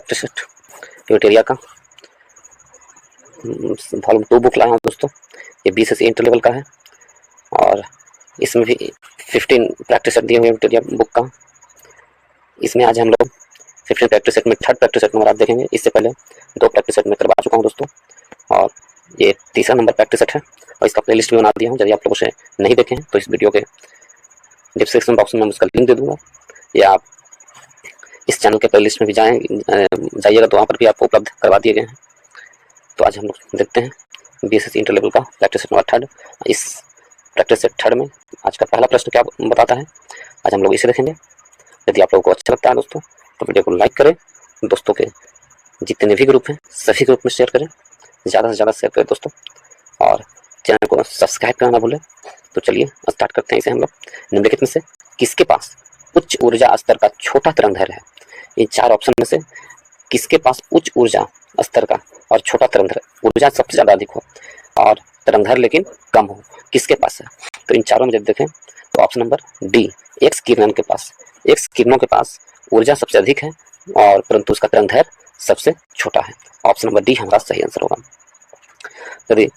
Practice set यूटेरिया का volume 2 book लाया हूँ दोस्तों। ये BCS इंटर लेवल का है और इसमें भी 15 प्रैक्टिस सेट दिए हुए यूटेरिया बुक का। इसमें आज हम लोग 15 प्रैक्टिस सेट में थर्ड प्रैक्टिस सेट नंबर आप देखेंगे। इससे पहले 2 प्रैक्टिस सेट में करवा चुका हूँ दोस्तों और ये तीसरा नंबर प्रैक्टिस सेट है और इसका प्लेलिस्ट भी बना दिया हूँ। यदि आप लोग उसे नहीं देखें तो इस वीडियो के डिस्क्रिप्शन बॉक्स में मैं उसका लिंक दे दूंगा, या आप इस चैनल के प्लेलिस्ट में भी जाइएगा तो वहाँ पर भी आपको उपलब्ध करवा दिए गए हैं। तो आज हम लोग देखते हैं BCS इंटर लेवल का प्रैक्टिस सेट नंबर थर्ड। इस प्रैक्टिस सेट थर्ड में आज का पहला प्रश्न क्या बताता है, आज हम लोग इसे देखेंगे। यदि आप लोगों को अच्छा लगता है दोस्तों तो वीडियो को लाइक करें, दोस्तों के जितने भी ग्रुप हैं सभी ग्रुप में शेयर करें, ज़्यादा से ज़्यादा शेयर करें दोस्तों, और चैनल को सब्सक्राइब करना ना भूलें। तो चलिए स्टार्ट करते हैं इसे हम लोग। निम्नलिखित में से किसके पास उच्च ऊर्जा स्तर का छोटा तरंगदैर्घ्य है? इन 4 ऑप्शन में से किसके पास उच्च ऊर्जा स्तर का और छोटा तरंगदैर्घ्य, ऊर्जा सबसे ज़्यादा अधिक हो और तरंगदैर्घ्य लेकिन कम हो, किसके पास है? तो इन चारों में जब देखें तो ऑप्शन नंबर डी, एक्स किरणों के पास। एक्स किरणों के पास ऊर्जा सबसे अधिक है और परंतु उसका तरंगदैर्घ्य सबसे छोटा है। ऑप्शन नंबर डी हमारा सही आंसर होगा। यदि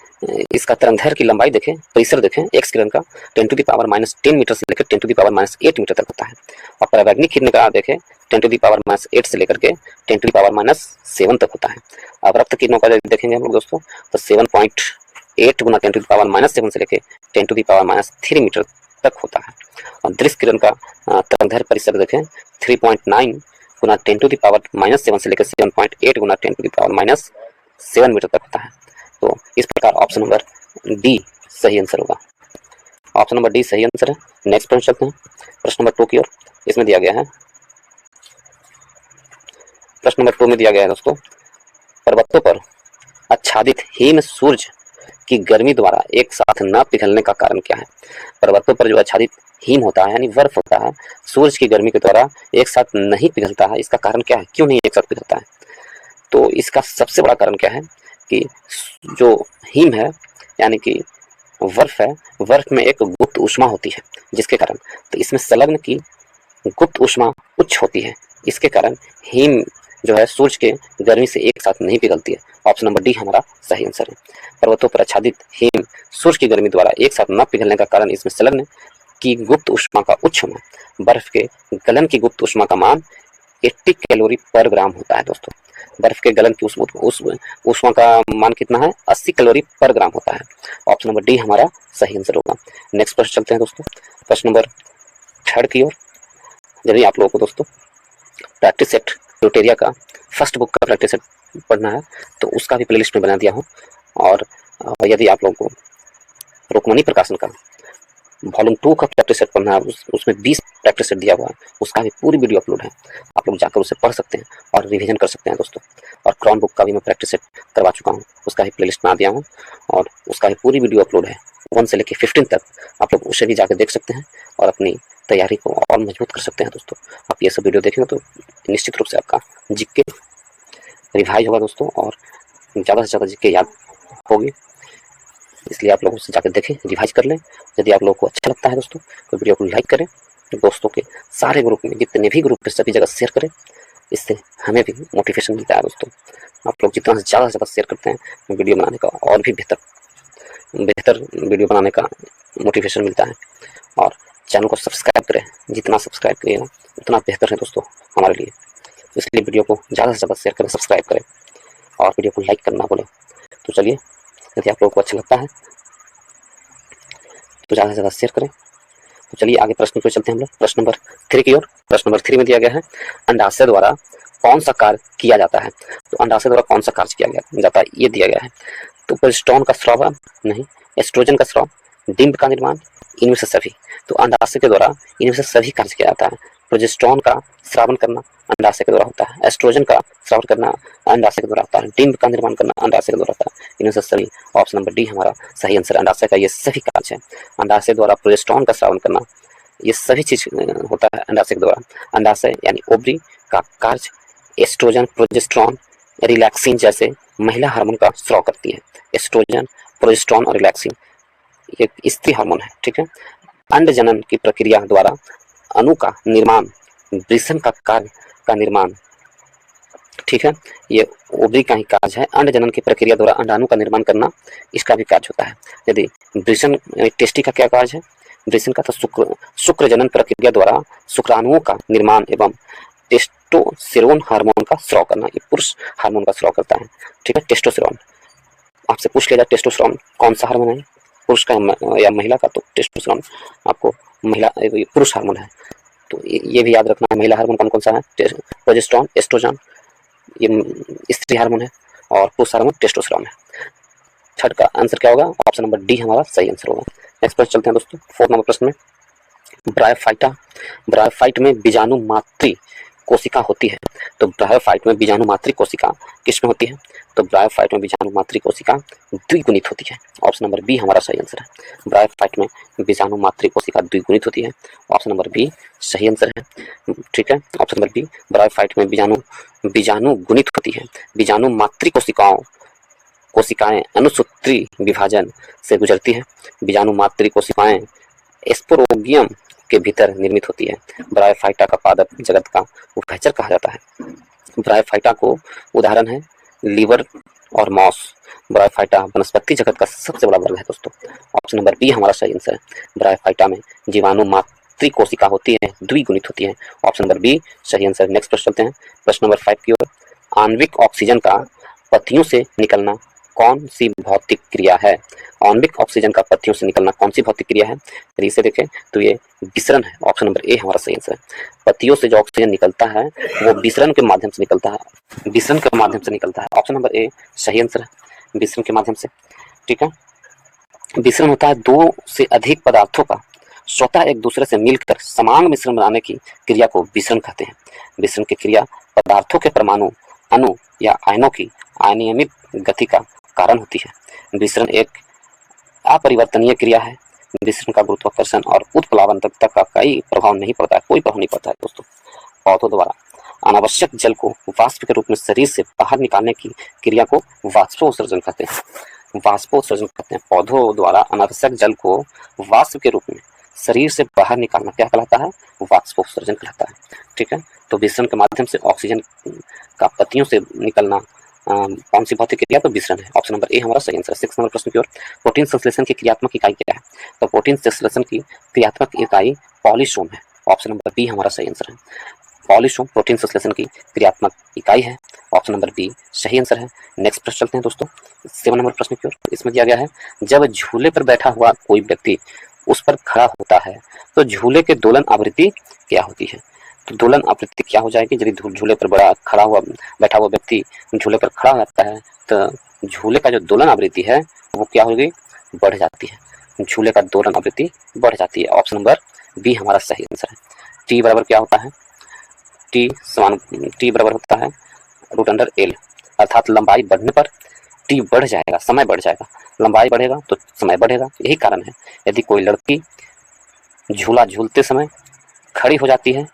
इसका तरंगदैर्घ्य की लंबाई देखें, परिसर देखें एक्स किरण का 10⁻⁻10 मीटर से लेकर 10⁻⁸ मीटर तक होता है और परावैज्ञानिक किरण का देखें 10⁻⁸ से लेकर के 10⁻⁷ तक होता है। अब रक्त किरणों का देखेंगे हम लोग दोस्तों तो 7.8 गुना 10⁻⁷ से लेकर 10⁻³ मीटर तक होता है। और दृश्य किरण का तरंगदैर्घ्य परिसर देखें 3.9 गुना 10⁻⁻7 से लेकर 7.8 गुना 10⁻⁷ मीटर तक होता है। तो इस प्रकार ऑप्शन नंबर डी सही आंसर होगा। ऑप्शन नंबर डी सही आंसर है। नेक्स्ट प्रश्न चलते हैं प्रश्न नंबर 2 की ओर। इसमें दिया गया है, प्रश्न नंबर 2 में दिया गया है दोस्तों, पर्वतों पर आच्छादित हिम सूरज की गर्मी द्वारा एक साथ न पिघलने का कारण क्या है? पर्वतों पर जो आच्छादित हिम होता है यानी बर्फ होता है, सूरज की गर्मी के द्वारा एक साथ नहीं पिघलता है, इसका कारण क्या है? क्यों नहीं एक साथ पिघलता है? तो इसका सबसे बड़ा कारण क्या है कि जो हिम है यानी कि बर्फ है, बर्फ में एक गुप्त ऊष्मा होती है जिसके कारण, तो इसमें संलग्न की गुप्त ऊष्मा उच्च होती है, इसके कारण हिम जो है सूरज के गर्मी से एक साथ नहीं पिघलती है। ऑप्शन नंबर डी हमारा सही आंसर है। पर्वतों पर आच्छादित हिम सूरज की गर्मी द्वारा एक साथ न पिघलने का कारण इसमें संलग्न की गुप्त ऊष्मा का उच्च होना। बर्फ के गलन की गुप्त ऊष्मा का मान 80 कैलोरी पर ग्राम होता है दोस्तों। बर्फ के गलन की ऊष्मा का मान कितना है? 80 कैलोरी पर ग्राम होता है। ऑप्शन नंबर डी हमारा सही आंसर होगा। नेक्स्ट प्रश्न चलते हैं दोस्तों प्रश्न नंबर 3 की ओर। यदि आप लोगों को दोस्तों प्रैक्टिस सेट यूटेरिया का फर्स्ट बुक का प्रैक्टिस सेट पढ़ना है तो उसका भी प्लेलिस्ट में बना दिया हूँ, और यदि आप लोगों को रुक्मणी प्रकाशन का वॉल्यूम 2 का प्रैक्टिस सेट पढ़ना है, उसमें 20 प्रैक्टिस सेट दिया हुआ है, उसका भी पूरी वीडियो अपलोड है, आप लोग जाकर उसे पढ़ सकते हैं और रिवीजन कर सकते हैं दोस्तों। और क्राउन बुक का भी मैं प्रैक्टिस सेट करवा चुका हूँ, उसका भी प्लेलिस्ट बना दिया हूँ और उसका भी पूरी वीडियो अपलोड है 1 से लेकर 15 तक। आप लोग उसे भी जाकर देख सकते हैं और अपनी तैयारी को और मजबूत कर सकते हैं दोस्तों। आप ये सब वीडियो देखेंगे तो निश्चित रूप से आपका जीके रिवाइज होगा दोस्तों और ज़्यादा से ज़्यादा जीके याद होगी, इसलिए आप लोग उससे जाकर देखें, रिवाइज कर लें। यदि आप लोगों को अच्छा लगता है दोस्तों तो वीडियो को लाइक करें, दोस्तों के सारे ग्रुप में, जितने भी ग्रुप है सभी जगह शेयर करें, इससे हमें भी मोटिवेशन मिलता है दोस्तों। आप लोग जितना ज़्यादा से ज़्यादा शेयर करते हैं वीडियो बनाने का और भी बेहतर वीडियो बनाने का मोटिवेशन मिलता है। और चैनल को सब्सक्राइब करें, जितना सब्सक्राइब करिएगा उतना बेहतर है दोस्तों हमारे लिए, इसलिए वीडियो को ज़्यादा से ज़्यादा शेयर करें, सब्सक्राइब करें और वीडियो को लाइक करना बोले। तो चलिए, यदि आप लोगों को अच्छा लगता है तो ज़्यादा से ज़्यादा शेयर करें। तो चलिए आगे प्रश्न पे चलते हैं हम लोग प्रश्न नंबर 3 की ओर। प्रश्न नंबर 3 में दिया गया है, अंडाशय द्वारा कौन सा कार्य किया जाता है? तो अंडाशय द्वारा कौन सा कार्य किया जाता है ये दिया गया है। तो प्रोजेस्टेरॉन का स्राव नहीं, एस्ट्रोजन का स्राव, डिंब का निर्माण, इनमें से सभी। तो अंडाशय के द्वारा इनमें से सभी कार्य किया जाता है। प्रोजेस्टेरॉन का स्रावन करना अंडाशय के द्वारा होता है, एस्ट्रोजन का स्रावन करना अंडाशय के द्वारा होता है, डिंब का निर्माण करना अंडाशय के द्वारा होता है, इनमें से सभी। ऑप्शन नंबर डी हमारा सही आंसर। अंडाशय का ये सभी कार्य है। अंडाशय द्वारा प्रोजेस्टेरॉन का स्रावन करना, ये सभी चीज होता है अंडाशय के द्वारा। अंडाशय यानी ओवरी का कार्य एस्ट्रोजन, प्रोजेस्टेरॉन, रिलैक्सिन जैसे महिला हार्मोन का स्राव करती है। एस्ट्रोजन, प्रोजेस्टेरॉन और रिलैक्सिन ये स्त्री हार्मोन है, ठीक है। अंड जनन की प्रक्रिया द्वारा अणु का निर्माण, वृषण का कार्य का निर्माण, ठीक है, ये ओवरी का ही कार्य है। अंड जनन की प्रक्रिया द्वारा अंडाणु का निर्माण करना इसका भी कार्य होता है। यदि वृषण टेस्टी का क्या कार्य है? वृषण का तो शुक्र जनन प्रक्रिया द्वारा शुक्राणुओं का निर्माण एवं टेस्टोस्टेरोन हार्मोन का स्राव करना, ये पुरुष हार्मोन का स्राव करता है। ठीक है, टेस्टोस्टेरोन आपसे पूछ लिया जाए टेस्टोस्टेरोन कौन सा हार्मोन है, पुरुष का या महिला का, तो टेस्टोस्टेरोन आपको महिला पुरुष हार्मोन है। तो ये भी याद रखना है, महिला हार्मोन कौन कौन सा है? प्रोजेस्टेरोन, एस्ट्रोजन ये स्त्री हार्मोन है, और पुरुष हार्मोन टेस्टोस्टेरोन है। थर्ड का आंसर क्या होगा? ऑप्शन नंबर डी हमारा सही आंसर होगा। नेक्स्ट प्रश्न चलते हैं दोस्तों, 4 नंबर प्रश्न में। ब्रायोफाइट में बीजाणु मातृ कोशिका होती है। तो ब्रायोफाइट में बीजाणु मातृ कोशिका किसमें होती है? तो ब्रायोफाइट में बीजाणु मातृ कोशिका द्विगुणित होती है। ऑप्शन नंबर बी हमारा सही आंसर है। ब्रायोफाइट में बीजाणु मातृ कोशिका द्विगुणित होती है। ऑप्शन नंबर बी सही आंसर है। ठीक है, ऑप्शन नंबर बी, ब्रायोफाइट में बीजाणु गुणित होती है। बीजाणु मातृ कोशिकाएं अनुसूत्री विभाजन से गुजरती है। बीजाणु मातृ कोशिकाएं स्पोरोगियम के भीतर निर्मित होती है। ब्रायोफाइटा का पादप जगत का उभयचर कहा जाता है। ब्रायोफाइटा को उदाहरण है लीवर और मॉस। ब्रायोफाइटा वनस्पति जगत का सबसे बड़ा वर्ग है दोस्तों। ऑप्शन नंबर बी हमारा सही आंसर है। ब्रायोफाइटा में जीवाणु मातृ कोशिका होती है, द्विगुणित होती है। ऑप्शन नंबर बी सही आंसर। नेक्स्ट प्रश्न चलते हैं, प्रश्न नंबर 5 की ओर। आणविक ऑक्सीजन का पत्तियों से निकलना कौन सी भौतिक क्रिया है? आणविक ऑक्सीजन का पत्तियों से निकलना कौन सी भौतिक क्रिया है? यदि इसे देखें तो ये विसरण है। ऑप्शन नंबर ए हमारा सही आंसर है। पत्तियों से जो ऑक्सीजन निकलता है वो विसरण के माध्यम से निकलता है, विसरण के माध्यम से निकलता है। ऑप्शन नंबर ए सही आंसर है, विसरण के माध्यम से। ठीक है, विसरण होता है दो से अधिक पदार्थों का स्वतः एक दूसरे से मिलकर समान मिश्रण बनाने की क्रिया को विसरण कहते हैं। विसरण की क्रिया पदार्थों के परमाणु, अणु या आयनों की अनियमित गति का कारण होती है। विसरण एक अपरिवर्तनीय क्रिया है। विसरण का गुरुत्वाकर्षण और उत्प्लावन तक का कोई प्रभाव नहीं पड़ता है, कोई प्रभाव नहीं पड़ता है दोस्तों। पौधों द्वारा अनावश्यक जल को वाष्प के रूप में शरीर से बाहर निकालने की क्रिया को वाष्पोत्सर्जन कहते हैं। वाष्पोत्सर्जन कहते हैं। पौधों द्वारा अनावश्यक जल को वाष्प के रूप में शरीर से बाहर निकालना क्या कहलाता है? वाष्पोत्सर्जन कहलाता है। ठीक है, तो विसरण के माध्यम से ऑक्सीजन का पत्तियों से निकलना कौन सी भौतिक क्रिया? तो विसरण है। ऑप्शन नंबर ए हमारा सही आंसर। 6 नंबर प्रश्न की ओर। प्रोटीन संश्लेषण की क्रियात्मक इकाई क्या है? तो प्रोटीन संश्लेषण की क्रियात्मक इकाई पॉलीसोम है। ऑप्शन नंबर बी हमारा सही आंसर है। पॉलीसोम प्रोटीन संश्लेषण की क्रियात्मक इकाई है। ऑप्शन नंबर बी सही आंसर है। नेक्स्ट प्रश्न चलते हैं दोस्तों, 7 नंबर प्रश्न की ओर। इसमें दिया गया है जब झूले पर बैठा हुआ कोई व्यक्ति उस पर खड़ा होता है तो झूले के दोलन आवृत्ति क्या होती है? तो दोलन आवृत्ति क्या हो जाएगी? यदि झूले पर बैठा हुआ व्यक्ति झूले पर खड़ा रहता है तो झूले का जो दोलन आवृत्ति है वो क्या होगी? बढ़ जाती है। झूले का दोलन आवृत्ति बढ़ जाती है। ऑप्शन नंबर बी हमारा सही आंसर है। टी बराबर क्या होता है? टी बराबर होता है √L, अर्थात लंबाई बढ़ने पर टी बढ़ जाएगा, समय बढ़ जाएगा। लंबाई बढ़ेगा तो समय बढ़ेगा, यही कारण है। यदि कोई लड़की झूला झूलते समय खड़ी हो जाती है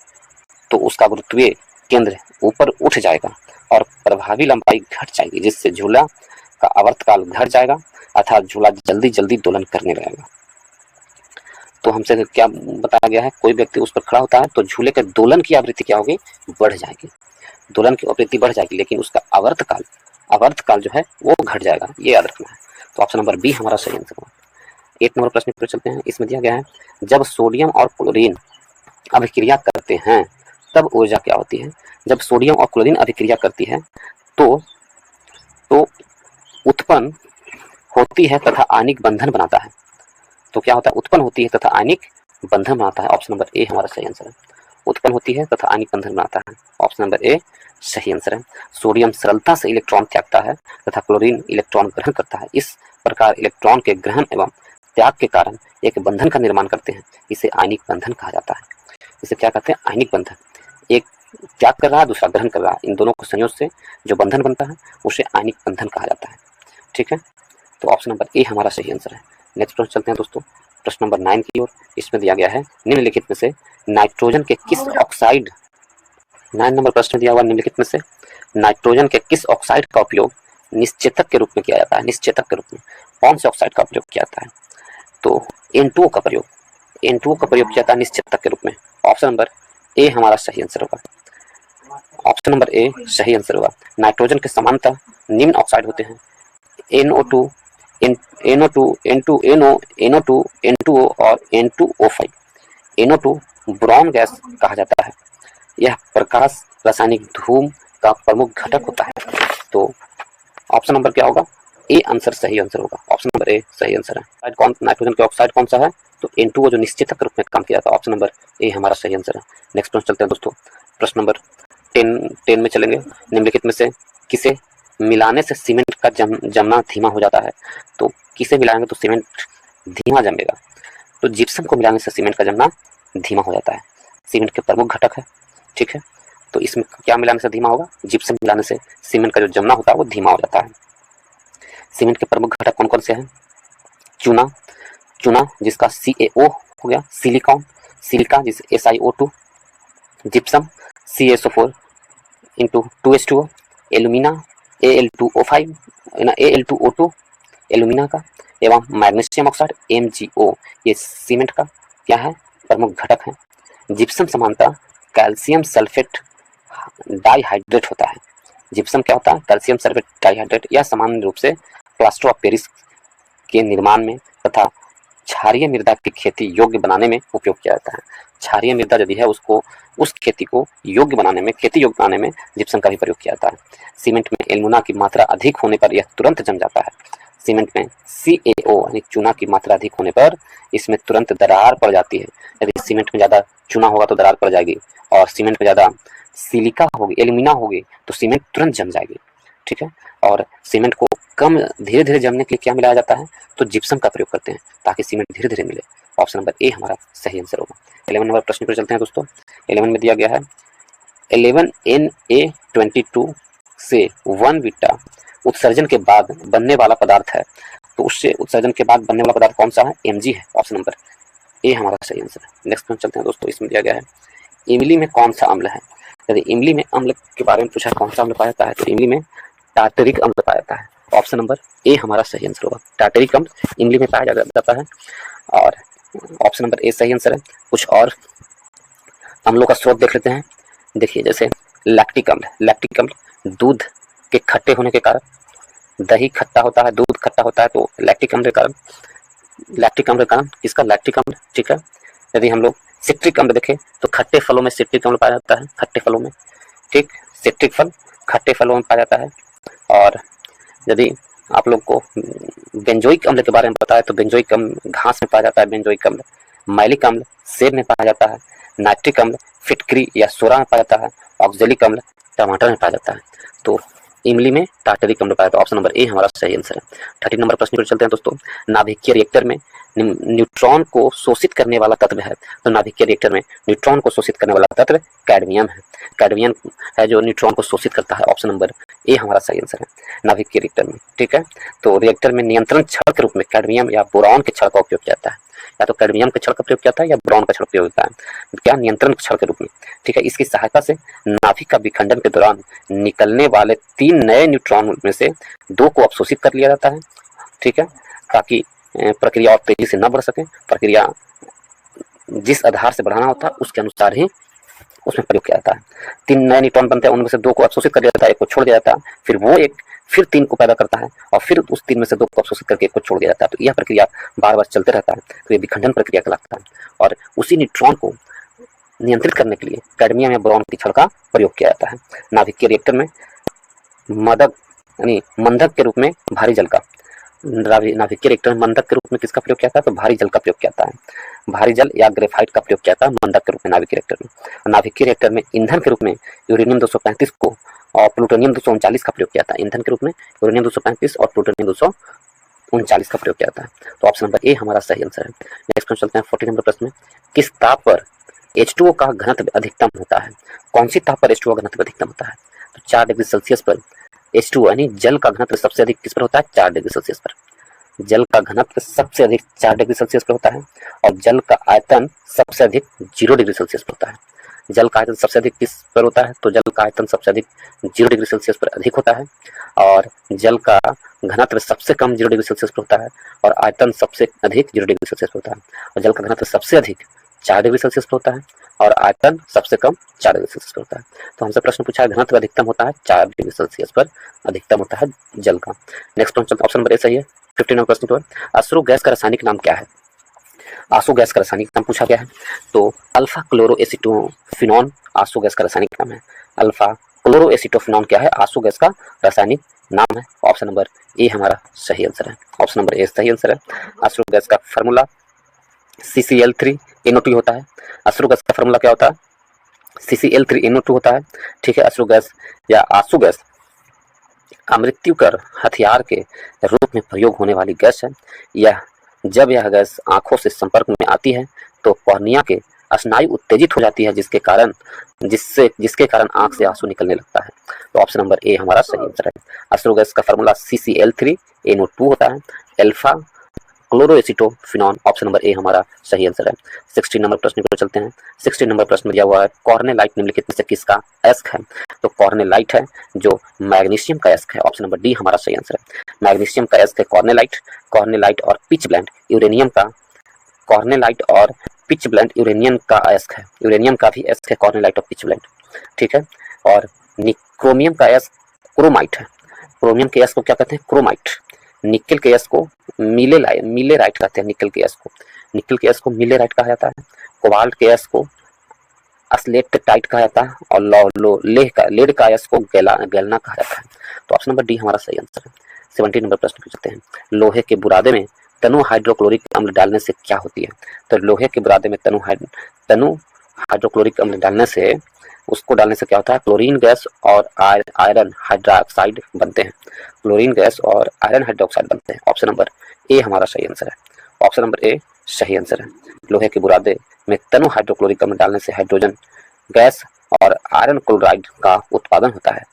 तो उसका गुरुत्वीय केंद्र ऊपर उठ जाएगा और प्रभावी लंबाई घट जाएगी, जिससे झूला का आवर्तकाल घट जाएगा, अर्थात झूला जल्दी जल्दी दोलन करने लगेगा। तो हमसे क्या बताया गया है? कोई व्यक्ति उस पर खड़ा होता है तो झूले के दोलन की आवृत्ति क्या होगी? बढ़ जाएगी। दोलन की आवृत्ति बढ़ जाएगी, लेकिन उसका आवर्तकाल जो है वो घट जाएगा, ये याद रखना है। तो ऑप्शन नंबर बी हमारा सही आंसर होगा। 8 नंबर प्रश्न पर चलते हैं। इसमें दिया गया है जब सोडियम और क्लोरीन अभिक्रिया करते हैं तब ऊर्जा क्या होती है? जब सोडियम और क्लोरीन अभिक्रिया करती है तो उत्पन्न होती है तथा आणिक बंधन बनाता है। तो क्या होता है? उत्पन्न होती है तथा आणिक बंधन बनाता है। ऑप्शन नंबर ए हमारा सही आंसर है। उत्पन्न होती है तथा आणिक बंधन बनाता है। ऑप्शन नंबर ए सही आंसर है। सोडियम सरलता से इलेक्ट्रॉन त्यागता है तथा क्लोरीन इलेक्ट्रॉन ग्रहण करता है। इस प्रकार इलेक्ट्रॉन के ग्रहण एवं त्याग के कारण एक बंधन का निर्माण करते हैं। इसे आणिक बंधन कहा जाता है। इसे क्या कहते हैं? आणिक बंधन। एक त्याग कर रहा है, दूसरा ग्रहण कर रहा है, इन दोनों के संयोग से जो बंधन बनता है उसे आणिक बंधन कहा जाता है। ठीक है, तो ऑप्शन नंबर ए हमारा सही आंसर है। नेक्स्ट प्रश्न चलते हैं दोस्तों, प्रश्न नंबर 9 की ओर। इसमें दिया गया है निम्नलिखित में से नाइट्रोजन के किस ऑक्साइड 9 नंबर प्रश्न दिया हुआ निम्नलिखित में से नाइट्रोजन के किस ऑक्साइड का उपयोग निश्चेतक के रूप में किया जाता है? निश्चेतक के रूप में कौन से ऑक्साइड का प्रयोग किया जाता है? तो N2O का प्रयोग किया जाता है निश्चेतक के रूप में। ऑप्शन नंबर ए हमारा सही आंसर होगा। ऑप्शन नंबर ए सही आंसर होगा। नाइट्रोजन के सामान्यतः निम्न ऑक्साइड होते हैं, NO2, NO2, N2, NO, NO2, N2O और N2O5। NO2 बोरॉन गैस कहा जाता है। यह प्रकाश रासायनिक धूम का प्रमुख घटक होता है। तो ऑप्शन नंबर क्या होगा? ए आंसर सही आंसर होगा। ऑप्शन नंबर ए सही आंसर है। कौन नाइट्रोजन के ऑक्साइड कौन सा है? तो N2O जो निश्चितक रूप में काम किया जाता है। ऑप्शन नंबर ए हमारा सही आंसर है। नेक्स्ट प्रश्न चलते हैं दोस्तों। प्रश्न नंबर 10 में चलेंगे। निम्नलिखित में से किसे मिलाने से सीमेंट का जमना धीमा हो जाता है? तो किसे मिलाएंगे तो सीमेंट धीमा जमेगा? तो जिप्सम को मिलाने से सीमेंट का जमना धीमा हो जाता है। सीमेंट के प्रमुख घटक है, ठीक है। तो इसमें क्या मिलाने से धीमा होगा? जिप्सम मिलाने से सीमेंट का जो जमना होता है वो धीमा हो जाता है। सीमेंट के प्रमुख घटक कौन कौन से हैं? चूना, चूना जिसका CaO हो गया, सिलिकॉन, सिलिका जिस SiO2, gypsum CaSO4 into 2H2O, alumina Al2O5, Al2O2 alumina का, एवं मैग्नीशियम ऑक्साइड MgO ये सीमेंट का क्या है? प्रमुख घटक है। जिप्सम समानता कैल्शियम सल्फेट डाइहाइड्रेट होता है। जिप्सम क्या होता है? Calcium sulphate dihydrate. यह सामान्य रूप से प्लास्टर ऑफ पेरिस के निर्माण में तथा क्षारीय मृदा की खेती योग्य बनाने में उपयोग किया जाता है। क्षारीय मृदा यदि है उसको उस खेती को योग्य बनाने में, खेती योग्य बनाने में जिप्सम का भी प्रयोग किया जाता है। सीमेंट में एल्यूमिना की मात्रा अधिक होने पर यह तुरंत जम जाता है। सीमेंट में CaO यानी चूना की मात्रा अधिक होने पर इसमें तुरंत दरार पड़ जाती है। यदि सीमेंट में ज़्यादा चूना होगा तो दरार पड़ जाएगी, और सीमेंट में ज़्यादा सिलिका होगी, एल्यूमिना होगी तो सीमेंट तुरंत जम जाएगी, ठीक है। और सीमेंट को कम धीरे धीरे जमने के लिए क्या मिलाया जाता है? तो जिप्सम का प्रयोग करते हैं ताकि सीमेंट धीरे धीरे मिले। ऑप्शन नंबर ए हमारा सही आंसर होगा। 11 नंबर प्रश्न पर चलते हैं दोस्तों। 11 में दिया गया है 11Na22 से 1 बीटा उत्सर्जन के बाद बनने वाला पदार्थ है। तो उससे उत्सर्जन के बाद बनने वाला पदार्थ कौन सा है? Mg है। ऑप्शन नंबर ए हमारा सही आंसर है। नेक्स्ट प्रश्न चलते हैं दोस्तों। इसमें दिया गया है इमली में कौन सा अम्ल है? यदि इमली में अम्ल के बारे में पूछा कौन सा अम्ल पाया जाता है, तो इमली में टार्टरिक अम्ल पाया जाता है। ऑप्शन नंबर ए हमारा सही आंसर होगा। टार्टरिक अम्ल इमली में पाया जाता है, और ऑप्शन नंबर ए सही आंसर है। कुछ और अम्लों का स्रोत देख लेते हैं। देखिए जैसे लैक्टिक अम्ल, लैक्टिक अम्ल दूध के खट्टे होने के कारण, दही खट्टा होता है, दूध खट्टा होता है, तो लैक्टिक अम्ल के कारण, लैक्टिक अम्ल के कारण किसका? लैक्टिक अम्ल, ठीक है। यदि हम लोग सिट्रिक अम्ल देखें तो खट्टे फलों में सिट्रिक अम्ल पाया जाता है, खट्टे फलों में, ठीक। सिट्रिक फल खट्टे फलों में पाया जाता है। और यदि आप लोग को बेंजोइक अम्ल के बारे में बताया तो बेंजोइक अम्ल घास में पाया जाता है, बेंजोइक अम्ल। मैलिक अम्ल सेब में पाया जाता है। नाइट्रिक अम्ल फिटकरी या सोरा में पाया जाता है। ऑक्जेलिक अम्ल टमाटर में पाया जाता है। तो इमली में टार्टरिक अम्ल पाया जाता है। ऑप्शन नंबर ए हमारा सही आंसर है। 13 नंबर प्रश्न पर चलते हैं दोस्तों। नाभिकीय रिएक्टर में न्यूट्रॉन को शोषित करने वाला तत्व है। तो नाभिकीय रिएक्टर में न्यूट्रॉन को शोषित करने वाला तत्व कैडमियम है। कैडमियम है जो न्यूट्रॉन को शोषित करता है। ऑप्शन नंबर ए हमारा सही आंसर है। नाभिकीय रिएक्टर में, ठीक है। तो रिएक्टर में नियंत्रण छड़ के रूप में कैडमियम या बोरॉन के छड़ का उपयोग किया जाता है। या तो कैडमियम के छड़ का प्रयोग किया जाता है या बोरॉन का छड़ प्रयोग होता है, क्या? नियंत्रण छड़ के रूप में, ठीक है। इसकी सहायता से नाभिक का विखंडन के दौरान निकलने वाले 3 नए न्यूट्रॉन में से 2 को अवशोषित कर लिया जाता है, ठीक है, ताकि प्रक्रिया और तेजी से न बढ़ सके। प्रक्रिया जिस आधार से बढ़ाना होता है उसके अनुसार ही उसमें प्रयोग किया जाता है। 3 नए न्यूट्रॉन बनते हैं, उनमें से 2 को अवशोषित कर लिया जाता है, 1 को छोड़ दिया जाता है, फिर वो एक फिर 3 को पैदा करता है, और फिर उस 3 में से 2 को अवशोषित करके 1 को छोड़ दिया जाता है। तो यह प्रक्रिया बार बार चलते रहता है, तो ये विखंडन प्रक्रिया कहलाता है। और उसी न्यूट्रॉन को नियंत्रित करने के लिए कैडमियम या बोरॉन की छड़ का प्रयोग किया जाता है। नाभिकीय रिएक्टर में मदक यानी मंदक के रूप में भारी जल का, नाभिकीय रिएक्टर में मंदक के रूप में किसका प्रयोग किया जाता है? तो भारी जल का प्रयोग किया जाता है। भारी जल या ग्रेफाइट का प्रयोग किया जाता है मंदक के रूप में नाभिकीय रिएक्टर में। नाभिकीय रिएक्टर में ईंधन के रूप में यूरेनियम 235 को और प्लूटोनियम 239 का प्रयोग किया जाता है। ईंधन के रूप में यूरेनियम 235 और प्लूटोनियम 239 का प्रयोग किया जाता है। तो ऑप्शन नंबर ए हमारा सही आंसर है। नेक्स्ट प्रश्न चलते हैं 14 नंबर प्रश्न में। किस ताप पर H2O का घनत्व अधिकतम होता है? कौन सी ताप पर H2O का घनत्व अधिकतम होता है? तो 4 डिग्री सेल्सियस पर H2O यानी जल का घनत्व सबसे अधिक किस पर होता है? 4 डिग्री सेल्सियस पर। जल का घनत्व सबसे अधिक 4 डिग्री सेल्सियस पर होता है, और जल का आयतन सबसे अधिक 0 डिग्री सेल्सियस पर होता है। जल का आयतन सबसे अधिक किस पर होता है? तो जल का आयतन सबसे अधिक 0 डिग्री सेल्सियस पर अधिक होता है, और जल का घनत्व सबसे कम 0 डिग्री सेल्सियस पर होता है, और आयतन सबसे अधिक 0 डिग्री सेल्सियस पर होता है। और जल का घनत्व सबसे अधिक 4 डिग्री सेल्सियस पर होता है और आयतन सबसे कम 4 डिग्री सेल्सियस पर होता है। तो हमसे प्रश्न पूछा है घनत्व अधिकतम होता है 4 डिग्री सेल्सियस पर, अधिकतम होता है जल का। नेक्स्ट ऑप्शन नंबर ए सही है। 15 नंबर प्रश्न पर अश्रु गैस का रासायनिक नाम क्या है? आंसू गैस का रासायनिक नाम पूछा गया है। तो अल्फा क्लोरोएसिटोफिनॉन आंसू गैस का रासायनिक नाम है। अल्फा क्लोरोएसिटोफिनॉन क्या है? आंसू गैस का रासायनिक नाम है। ऑप्शन नंबर ए हमारा सही आंसर है। ऑप्शन नंबर ए सही आंसर है। अश्रु गैस का फॉर्मूला CCl3NO2 होता है। अश्रु गैस का फॉर्मूला क्या होता है? CCl3NO2 होता है। ठीक है, अश्रु गैस या आंसू गैस अमृत्युकर हथियार के रूप में प्रयोग होने वाली गैस है। जब यह गैस आंखों से संपर्क में आती है तो कॉर्निया के स्नायु उत्तेजित हो जाती है, जिसके कारण आंख से आंसू निकलने लगता है। तो ऑप्शन नंबर ए हमारा सही आंसर है। अश्रु गैस का फॉर्मूला CCl3NO2 होता है। अल्फा क्लोरोएसिटोफिनॉन ऑप्शन नंबर ए हमारा सही आंसर है। 16 नंबर प्रश्न को चलते हैं। 16 नंबर प्रश्न दिया हुआ है कॉर्नेलाइट निम्नलिखित में से किसका अयस्क है? तो कॉर्नेलाइट है जो मैग्नीशियम का अयस्क है। ऑप्शन नंबर डी हमारा सही आंसर है। मैग्नीशियम का अयस्क है कॉर्नेलाइट। कॉर्नेलाइट और पिच ब्लेंड यूरेनियम का कॉर्नेलाइट और पिच ब्लेंड यूरेनियम का अयस्क है। यूरेनियम का भी अयस्क है कॉर्नेलाइट और पिच ब्लेंड। ठीक है, और क्रोमियम का अयस्क क्रोमाइट है। क्रोमियम के अयस्क को क्या कहते हैं? क्रोमाइट। निकेल के अयस्क को मिलेराइट कहते हैं। निकेल के अयस्क को मिलेराइट कहा जाता है। कोबाल्ट के अयस्क को अस्लेटाइट कहा जाता है और लेड का अयस्क को गैल्ना कहा जाता है। तो ऑप्शन नंबर डी हमारा सही आंसर है। 17 नंबर प्रश्न पूछते हैं लोहे के बुरादे में तनु हाइड्रोक्लोरिक अम्ल डालने से क्या होती है? तो लोहे के बुरादे में तनु हाइड्रोक्लोरिक अम्ल डालने से क्या होता है? क्लोरीन गैस और आयरन हाइड्रोक्साइड बनते हैं। क्लोरीन गैस और आयरन हाइड्रोक्साइड बनते हैं। ऑप्शन नंबर ए हमारा सही आंसर है। ऑप्शन नंबर ए सही आंसर है। लोहे के बुरादे में तनु हाइड्रोक्लोरिक अम्ल डालने से हाइड्रोजन गैस और आयरन क्लोराइड का उत्पादन होता है।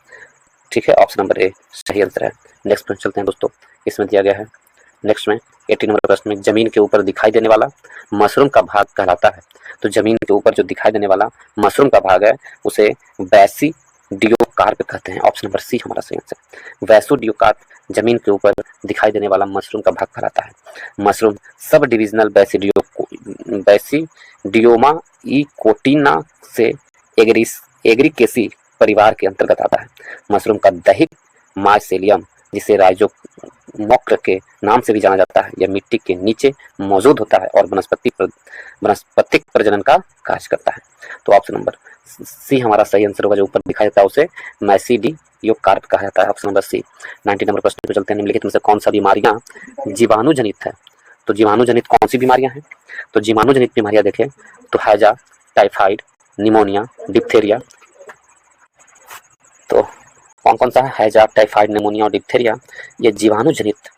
ठीक है, ऑप्शन नंबर ए सही आंसर है। नेक्स्ट प्रश्न चलते हैं दोस्तों। इसमें दिया गया है नेक्स्ट में 18 नंबर प्रश्न में जमीन के ऊपर दिखाई देने वाला मशरूम का भाग कहलाता है। तो जमीन के ऊपर जो दिखाई देने वाला मशरूम का भाग है उसे बैसिडियोकार्प कहते हैं। ऑप्शन नंबर सी हमारा सही आंसर है। बैसिडियोकार्प जमीन के ऊपर दिखाई देने वाला मशरूम का भाग कहलाता है। मशरूम सब डिविजनल बैसिडियोमा इकोटिना से एग्रीकेसी परिवार के अंतर्गत आता है। मशरूम का दैहिक माइसेलियम जिसे राइजोमोक्र के नाम से भी जाना जाता है, यह मिट्टी के नीचे मौजूद होता है और वनस्पतिक प्रजनन का कार्य करता है। तो ऑप्शन नंबर सी हमारा सही आंसर होगा। जो ऊपर दिखाई देता है उसे मैसिडियोकार्प कहा जाता है। ऑप्शन नंबर सी। 19 नंबर प्रश्न पे चलते हैं। निम्नलिखित में से कौन सा बीमारियां जीवाणुजनित है? तो जीवाणुजनित कौन सी बीमारियां हैं? तो जीवाणुजनित बीमारियां देखें तो हैजा, टाइफाइड, निमोनिया, डिप्थेरिया। तो कौन कौन सा है? हैजा, टाइफाइड, निमोनिया और डिप्थेरिया ये जीवाणुजनित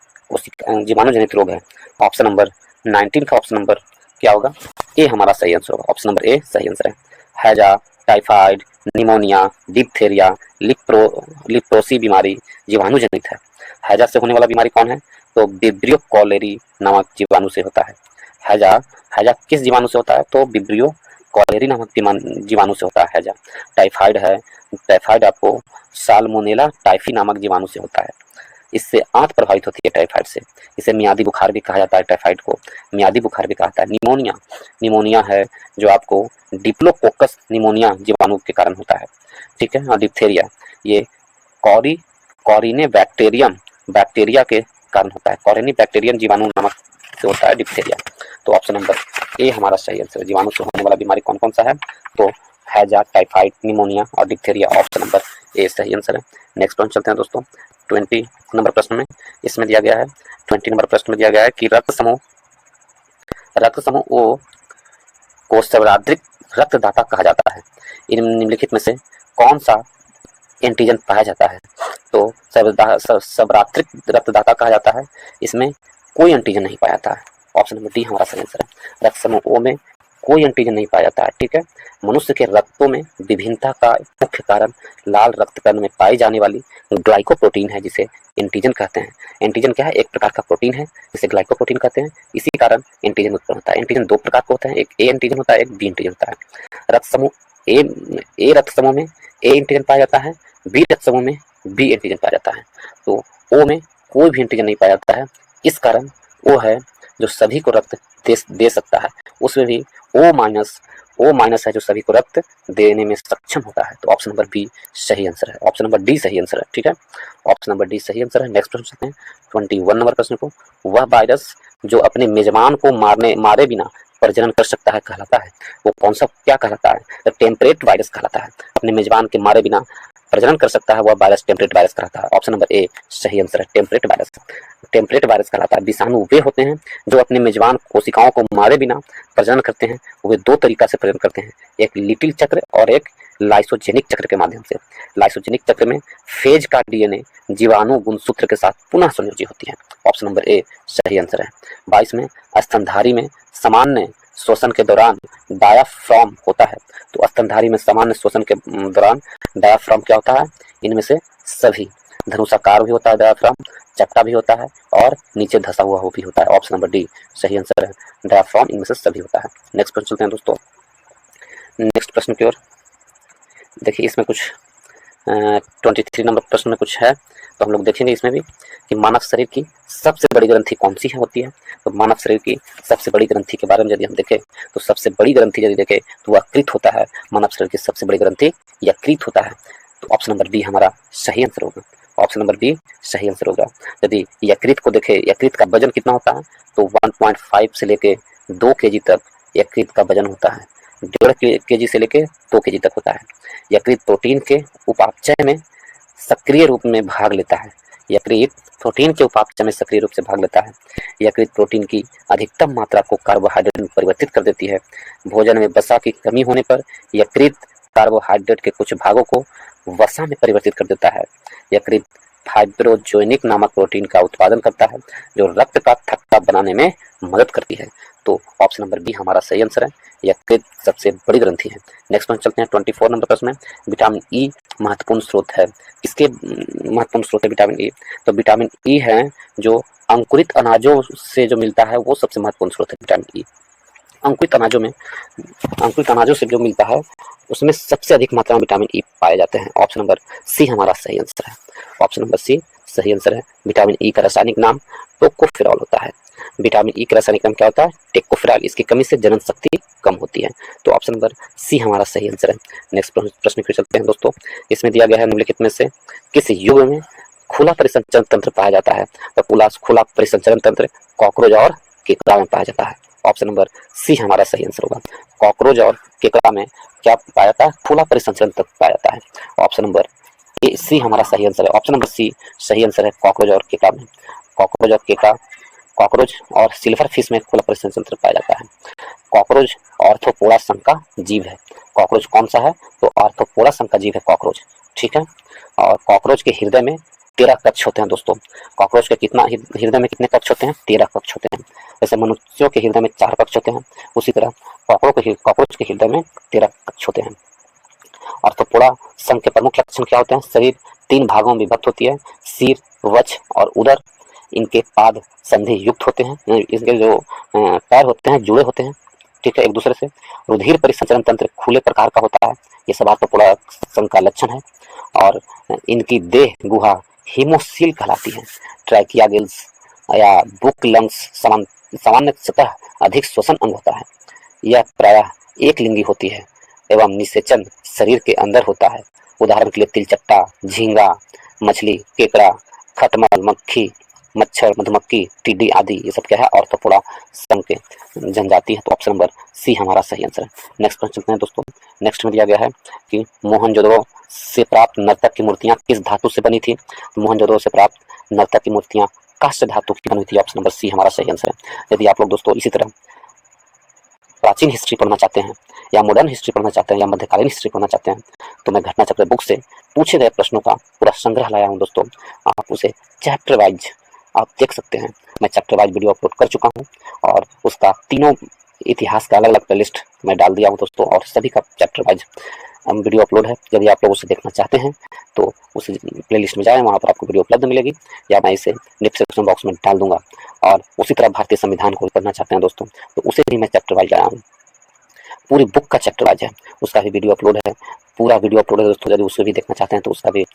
रोग है। ऑप्शन नंबर 19 का ऑप्शन नंबर क्या होगा? ए हमारा सही आंसर होगा। ऑप्शन नंबर ए सही आंसर है। हैजा, टाइफाइड, निमोनिया, डिप्थेरिया, लिप्रोसी बीमारी जीवाणुजनित है। हैजा से होने वाला बीमारी कौन है? तो विब्रियो कॉलेरी नामक जीवाणु से होता है। हैजा किस जीवाणु से होता है? तो विब्रियो कॉलेरी नामक जीवाणु से होता है हैजा। टाइफाइड है, टाइफाइड आपको साल्मोनेला टाइफी नामक जीवाणु से होता है। इससे आंत प्रभावित होती है टाइफाइड से। इसे मियादी बुखार भी कहा जाता है। टाइफाइड को मियादी बुखार भी कहा जाता है। निमोनिया है जो आपको डिप्लोकोकस निमोनिया जीवाणु के कारण होता है। ठीक है, और डिप्थेरिया ये कॉरिने बैक्टीरिया के कारण होता है। कॉरिनी बैक्टीरियम जीवाणु नामक से होता है डिप्थेरिया। तो ऑप्शन नंबर ए हमारा सही आंसर है। जीवाणु से होने वाला बीमारी कौन कौन सा है? तो हैजा, टाइफाइड, निमोनिया और डिप्थेरिया। ऑप्शन नंबर ए सही आंसर है। नेक्स्ट प्रश्न चलते हैं दोस्तों 20 नंबर प्रश्न में। इसमें दिया गया है 20 नंबर प्रश्न में दिया गया है कि रक्त समूह ओ को सर्वाधिक रक्तदाता कहा जाता है। इन निम्नलिखित में से कौन सा एंटीजन पाया जाता है? तो सर्वाधिक रक्तदाता कहा जाता है। इसमें कोई एंटीजन नहीं पाया जाता है। ऑप्शन नंबर डी हमारा सही आंसर है। रक्त समूह ओ में कोई एंटीजन नहीं पाया जाता है। ठीक है, मनुष्य के रक्तों में विभिन्नता का मुख्य कारण लाल रक्त कण में पाई जाने वाली ग्लाइकोप्रोटीन है जिसे एंटीजन कहते हैं। एंटीजन क्या है? एक प्रकार का प्रोटीन है जिसे ग्लाइकोप्रोटीन कहते हैं। इसी कारण एंटीजन उत्पन्न होता है। एंटीजन दो प्रकार के होते हैं, एक ए एंटीजन होता है, एक बी एंटीजन होता है। रक्त समूह ए रक्त समूह में ए एंटीजन पाया जाता है, बी रक्त समूह में बी एंटीजन पाया जाता है। तो ओ में कोई भी एंटीजन नहीं पाया जाता है। इस कारण वो है जो सभी को रक्त दे सकता है, उसमें भी ओ माइनस है जो सभी को रक्त देने में सक्षम होता है। तो ऑप्शन नंबर बी सही आंसर है, ऑप्शन नंबर डी सही आंसर है। ठीक है, ऑप्शन नंबर डी सही आंसर है। नेक्स्ट प्रश्न चलते हैं 21 नंबर प्रश्न को। वह वायरस जो अपने मेजबान को मारे बिना प्रजनन कर सकता है कहलाता है, वो कौन सा क्या कहलाता है? तो टेम्परेट वायरस कहलाता है। अपने मेजबान के मारे बिना प्रजनन कर सकता है वह वायरस टेम्परेट वायरस कहलाता है। ऑप्शन नंबर ए सही आंसर है, टेम्परेट वायरस। टेम्परेट वायरस कहलाता है। विषाणु वे होते हैं जो अपने मेजबान कोशिकाओं को मारे बिना प्रजनन करते हैं। वे दो तरीका से प्रजनन करते हैं, एक लिटिल चक्र और एक लाइसोजेनिक चक्र के माध्यम से। लाइसोजेनिक चक्र में फेज का डीएनए जीवाणु गुणसूत्र के साथ पुनः संयोजी होती है। ऑप्शन नंबर ए सही आंसर है। 22 में स्तनधारी में सामान्य श्वसन के दौरान डायाफ्राम होता है। तो स्तनधारी में सामान्य श्वसन के दौरान डायाफ्राम क्या होता है? इनमें से सभी, धनुषाकार भी होता है डायाफ्राम, चपटा भी होता है और नीचे धंसा हुआ वो भी होता है। ऑप्शन नंबर डी सही आंसर है, डायाफ्राम इनमें से सभी होता है। नेक्स्ट प्रश्न चलते हैं दोस्तों, नेक्स्ट प्रश्न की ओर। देखिए इसमें कुछ 23 नंबर प्रश्न में कुछ है, तो हम लोग देखेंगे इसमें भी कि मानव शरीर की सबसे बड़ी ग्रंथि कौन सी है होती है। तो मानव शरीर की सबसे बड़ी ग्रंथि के बारे में यदि हम देखें तो सबसे बड़ी ग्रंथि यदि देखें तो वह कृत होता है। मानव शरीर की सबसे बड़ी ग्रंथि यकृत होता है। तो ऑप्शन नंबर बी हमारा सही आंसर होगा, ऑप्शन नंबर बी सही आंसर होगा। यदि यकृत को देखें, यकृत का वजन कितना होता है? तो 1.5 से लेके 2 kg तक यकृत का वजन होता है। 1.5 kg से लेके 2 kg तक होता है। यकृत प्रोटीन के उपापचय में सक्रिय रूप में भाग लेता है। यकृत प्रोटीन के उपापचय में सक्रिय रूप से भाग लेता है। यकृत प्रोटीन की अधिकतम मात्रा को कार्बोहाइड्रेट में परिवर्तित कर देती है। भोजन में वसा की कमी होने पर यकृत कार्बोहाइड्रेट के कुछ भागों को वसा में परिवर्तित कर देता है। यकृत फाइब्रोजोनिक नामक प्रोटीन का उत्पादन करता है जो रक्त का थक्का बनाने में मदद करती है। तो ऑप्शन नंबर बी हमारा सही आंसर है, यकृत सबसे बड़ी ग्रंथि है। नेक्स्ट प्रश्न चलते हैं 24 नंबर प्रश्न में। विटामिन ई महत्वपूर्ण स्रोत है, किसके महत्वपूर्ण स्रोत है विटामिन ई? तो विटामिन ई है जो अंकुरित अनाजों से जो मिलता है वो सबसे महत्वपूर्ण स्रोत है विटामिन ई। अंकुरित अनाजों से जो मिलता है उसमें सबसे अधिक मात्रा में विटामिन ई पाए जाते हैं। ऑप्शन नंबर सी हमारा सही आंसर है, ऑप्शन नंबर सी सही आंसर है। विटामिन ई का रासायनिक नाम टोकोफेरॉल होता है। विटामिन ई का रासायनिक नाम क्या होता है? टेकोफेरॉल। इसकी कमी से जनन शक्ति कम होती है। तो ऑप्शन नंबर सी हमारा सही आंसर है। नेक्स्ट प्रश्न फिर चलते हैं दोस्तों। इसमें दिया गया है निम्नलिखित में से किस युग में खुला परिसंचरण तंत्र पाया जाता है? तो खुला परिसंचरण तंत्र कॉकरोच और केकड़ा में पाया जाता है। ऑप्शन नंबर सी हमारा सही आंसर होगा। कॉकरोच और केकड़ा में क्या पाया जाता है? खुला परिसंचरण तंत्र पाया जाता है। ऑप्शन नंबर ए सी हमारा सही आंसर है, ऑप्शन नंबर सी सही आंसर है। कॉकरोच और केकड़ा में, कॉकरोच और केकड़ा, कॉकरोच और सिल्वर फिश में खुला परिसंचरण तंत्र पाया जाता है। कॉकरोच आर्थ्रोपोडा संघ का जीव है। कॉकरोच कौन सा है? तो आर्थ्रोपोडा संघ का जीव है कॉकरोच। ठीक है, और कॉकरोच के हृदय में 13 कक्ष होते हैं दोस्तों। कॉकरोच के हृदय में कितने कक्ष होते हैं? 13 कक्ष होते हैं। जैसे मनुष्यों के हृदय में 4 कक्ष होते हैं, उसी तरह कॉकरोच के हृदय में 13 कक्ष होते हैं। आर्थ्रोपोडा संघ के प्रमुख लक्षण क्या होते हैं? शरीर 3 भागों में विभक्त होती है, सिर, वक्ष और उदर। इनके पाद संधि युक्त होते हैं, इनके जो पैर होते हैं जुड़े होते हैं, ठीक है, एक दूसरे से। रुधिर परिसंचरण तंत्र खुले प्रकार का होता है, ये सब आर्थ्रोपोडा संघ का लक्षण है। और इनकी देह गुहा हीमोसील कहलाती है। ट्रैकिया गिल्स या बुक लंग्स सामान्य सतह अधिक श्वसन अंग होता है। यह प्रायः एक लिंगी होती है एवं निषेचन शरीर के अंदर होता है। उदाहरण के लिए तिलचट्टा, झींगा मछली, केकड़ा, खटमल, मक्खी, मच्छर, मधुमक्खी, टिड्डी आदि ये सब क्या है? आर्थ्रोपोडा संघ के जनजाति है। तो ऑप्शन नंबर सी हमारा सही आंसर है। नेक्स्ट प्रश्न चलते हैं दोस्तों। नेक्स्ट में दिया गया है कि मोहनजोदड़ो से प्राप्त नर्तक की मूर्तियां किस धातु से बनी थी? मोहनजोदड़ो से प्राप्त नर्तक की मूर्तियां काष्ठ धातु की बनी थी। ऑप्शन नंबर सी हमारा सही आंसर है। यदि आप लोग दोस्तों इसी तरह प्राचीन हिस्ट्री पढ़ना चाहते हैं या मॉडर्न हिस्ट्री पढ़ना चाहते हैं या मध्यकालीन हिस्ट्री पढ़ना चाहते हैं तो मैं घटना चक्र बुक से पूछे गए प्रश्नों का पूरा संग्रह लाया हूं दोस्तों। आप उसे चैप्टर वाइज आप देख सकते हैं। मैं चैप्टर वाइज वीडियो अपलोड कर चुका हूं और उसका तीनों इतिहास का अलग अलग प्लेलिस्ट मैं डाल दिया हूं दोस्तों, और सभी का चैप्टर वाइज वीडियो अपलोड है। यदि आप लोग उसे देखना चाहते हैं तो उस प्लेलिस्ट में जाएं, वहाँ पर आपको वीडियो उपलब्ध मिलेगी, या मैं इसे डिस्क्रिप्शन बॉक्स में डाल दूंगा। और उसी तरह भारतीय संविधान को पढ़ना चाहते हैं दोस्तों तो उसे भी मैं चैप्टर वाइज लाया हूँ। पूरी बुक का चैप्टर वाइज है, उसका भी वीडियो अपलोड है, पूरा वीडियो अपलोड है दोस्तों। यदि उसको भी देखना चाहते हैं तो उसका भी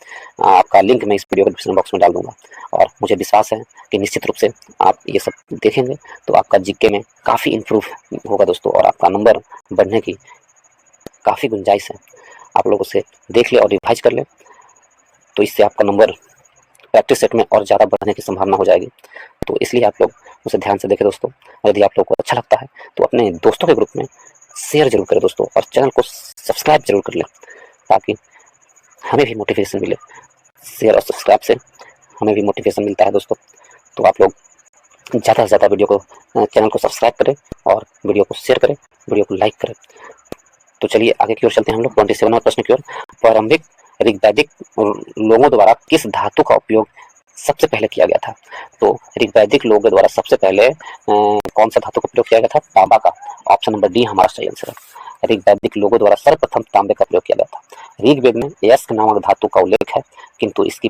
आपका लिंक मैं इस वीडियो के डिस्क्रिप्शन बॉक्स में डाल दूंगा। और मुझे विश्वास है कि निश्चित रूप से आप ये सब देखेंगे तो आपका जीके में काफ़ी इम्प्रूव होगा दोस्तों, और आपका नंबर बढ़ने की काफ़ी गुंजाइश है। आप लोग उसे देख ले और रिवाइज कर ले, तो इससे आपका नंबर प्रैक्टिस सेट में और ज़्यादा बढ़ने की संभावना हो जाएगी। तो इसलिए आप लोग उसे ध्यान से देखें दोस्तों। यदि आप लोग को अच्छा लगता है तो अपने दोस्तों के ग्रुप में शेयर जरूर करें दोस्तों, और चैनल को सब्सक्राइब जरूर कर लें ताकि हमें भी मोटिवेशन मिले। शेयर और सब्सक्राइब से हमें भी मोटिवेशन मिलता है दोस्तों। तो आप लोग ज़्यादा से ज़्यादा वीडियो को चैनल को सब्सक्राइब करें और वीडियो को शेयर करें, वीडियो को लाइक करें। तो चलिए आगे की ओर चलते हैं हम लोग 27वां प्रश्न की ओर। प्रारंभिक ऋग्वैदिक लोगों द्वारा किस धातु का उपयोग सबसे पहले किया गया था? तो ऋग्वैदिक लोगों द्वारा सबसे पहले कौन सा धातु का प्रयोग किया गया था? तांबा का। ऑप्शन नंबर डी हमारा सही आंसर है। ऋग्वैदिक लोगों द्वारा सर्वप्रथम तांबे का प्रयोग किया गया था। ऋग्वेद में यस्क नामक धातु का उल्लेख है, किंतु इसकी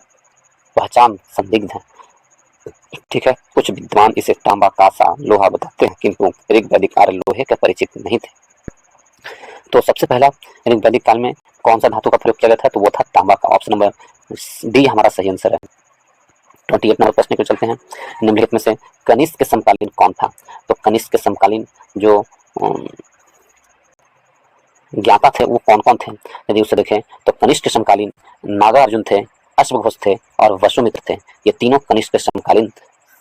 पहचान संदिग्ध है। ठीक है, कुछ विद्वान इसे तांबा, कांसा, लोहा बताते हैं, किंतु ऋग्वैदिक आर्य लोहे के परिचित नहीं थे। तो सबसे पहला ऋग्वैदिक काल में कौन सा धातु का प्रयोग किया गया था? तो वो था तांबा का। ऑप्शन नंबर डी हमारा सही आंसर है। 28 नंबर प्रश्न को चलते हैं। निम्नलिखित में से कनिष्क के समकालीन कौन था? तो कनिष्क के समकालीन जो ज्ञाता थे वो कौन कौन थे? यदि उसे देखें तो कनिष्क के समकालीन नागार्जुन थे, अश्वघोष थे और वसुमित्र थे। ये तीनों कनिष्क के समकालीन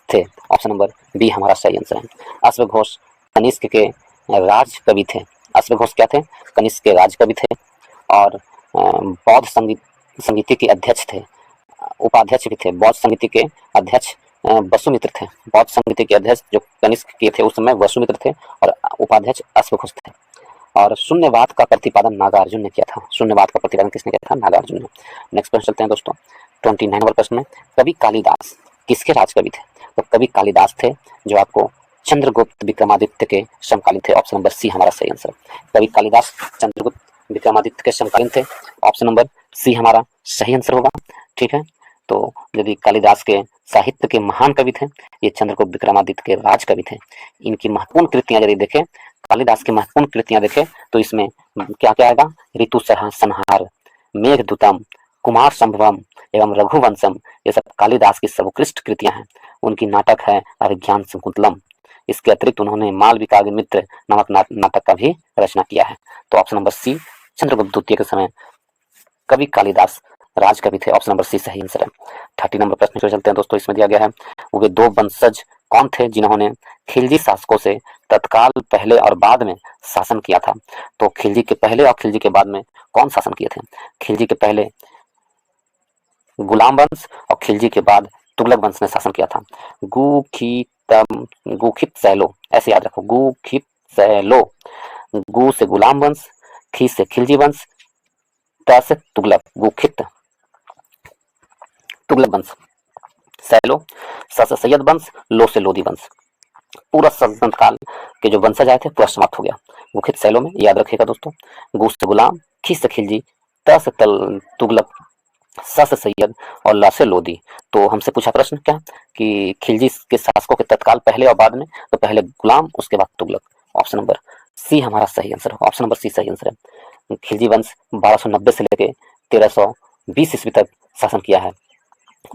थे। ऑप्शन नंबर बी हमारा सही आंसर है। अश्वघोष कनिष्क के राज कवि थे। अश्वघोष क्या थे? कनिष्क के राज कवि थे और बौद्ध समिति के अध्यक्ष थे, उपाध्यक्ष भी थे। बौद्ध समिति के अध्यक्ष वसुमित्र थे। बौद्ध समिति के अध्यक्ष जो कनिष्क के थे उस समय वसुमित्र थे और उपाध्यक्ष अश्वघोष थे। और शून्यवाद का प्रतिपादन नागार्जुन ने किया था। शून्यवाद का प्रतिपादन किसने किया था? नागार्जुन ने। नेक्स्ट प्रश्न चलते हैं दोस्तों 29 नंबर प्रश्न में। कवि कालिदास किसके राजकवि थे? तो कवि कालिदास थे जो आपको चंद्रगुप्त विक्रमादित्य के समकालीन थे। ऑप्शन नंबर सी हमारा सही आंसर। कवि कालिदास चंद्रगुप्त विक्रमादित्य के समकालीन थे। ऑप्शन नंबर सी हमारा सही आंसर होगा। ठीक है, तो यदि कालिदास के साहित्य के महान कवि थे, ये चंद्रगुप्त विक्रमादित्य के राज कवि थे। इनकी महत्वपूर्ण कृतियां यदि देखें, कालिदास की महत्वपूर्ण कृतियां देखें तो इसमें क्या क्या आएगा? ऋतु संहार, मेघदूतम, कुमार संभवम एवं रघुवंशम, ये सब कालिदास की सर्वोत्कृष्ट कृतियां हैं। उनकी नाटक है अभिज्ञान शकुंतलम। इसके अतिरिक्त उन्होंने मालविकाग्निमित्र नामक नाटक का भी रचना किया है। तो ऑप्शन नंबर सी, चंद्रगुप्त द्वितीय के समय कवि कालिदास राजकवि थे। ऑप्शन नंबर सी सही आंसर है। 30 नंबर प्रश्न को चलते हैं दोस्तों। इसमें दिया गया है वे दो वंशज कौन थे जिन्होंने खिलजी शासकों से तत्काल पहले और बाद में शासन किया था? तो खिलजी के पहले और खिलजी के बाद में कौन शासन किए थे? खिलजी के पहले गुलाम वंश और खिलजी के बाद तुगलक वंश ने शासन किया था। गुखित सैलो, ऐसे याद रखो, गुखित सैलो। गु से गुलाम वंश, खी से खिलजी वंश, त से तुगलक, गुखित तुगलक वंश। सैलो, स से सैयद वंश, लो से लोदी वंश। पूरा सल्तनत काल के जो वंशज आए थे पूरा समाप्त हो गया गुखित सैलो में, याद रखिएगा दोस्तों। गु से गुलाम, खी से खिलजी, त से तुगलक, स से सैयद और ल से लोदी। तो हमसे पूछा प्रश्न क्या कि खिलजी के शासकों के तत्काल पहले और बाद में, तो पहले गुलाम उसके बाद तुगलक। ऑप्शन नंबर सी हमारा सही आंसर है। ऑप्शन नंबर सी सही आंसर है। खिलजी वंश 1290 से लेके 1320 ईस्वी तक शासन किया है।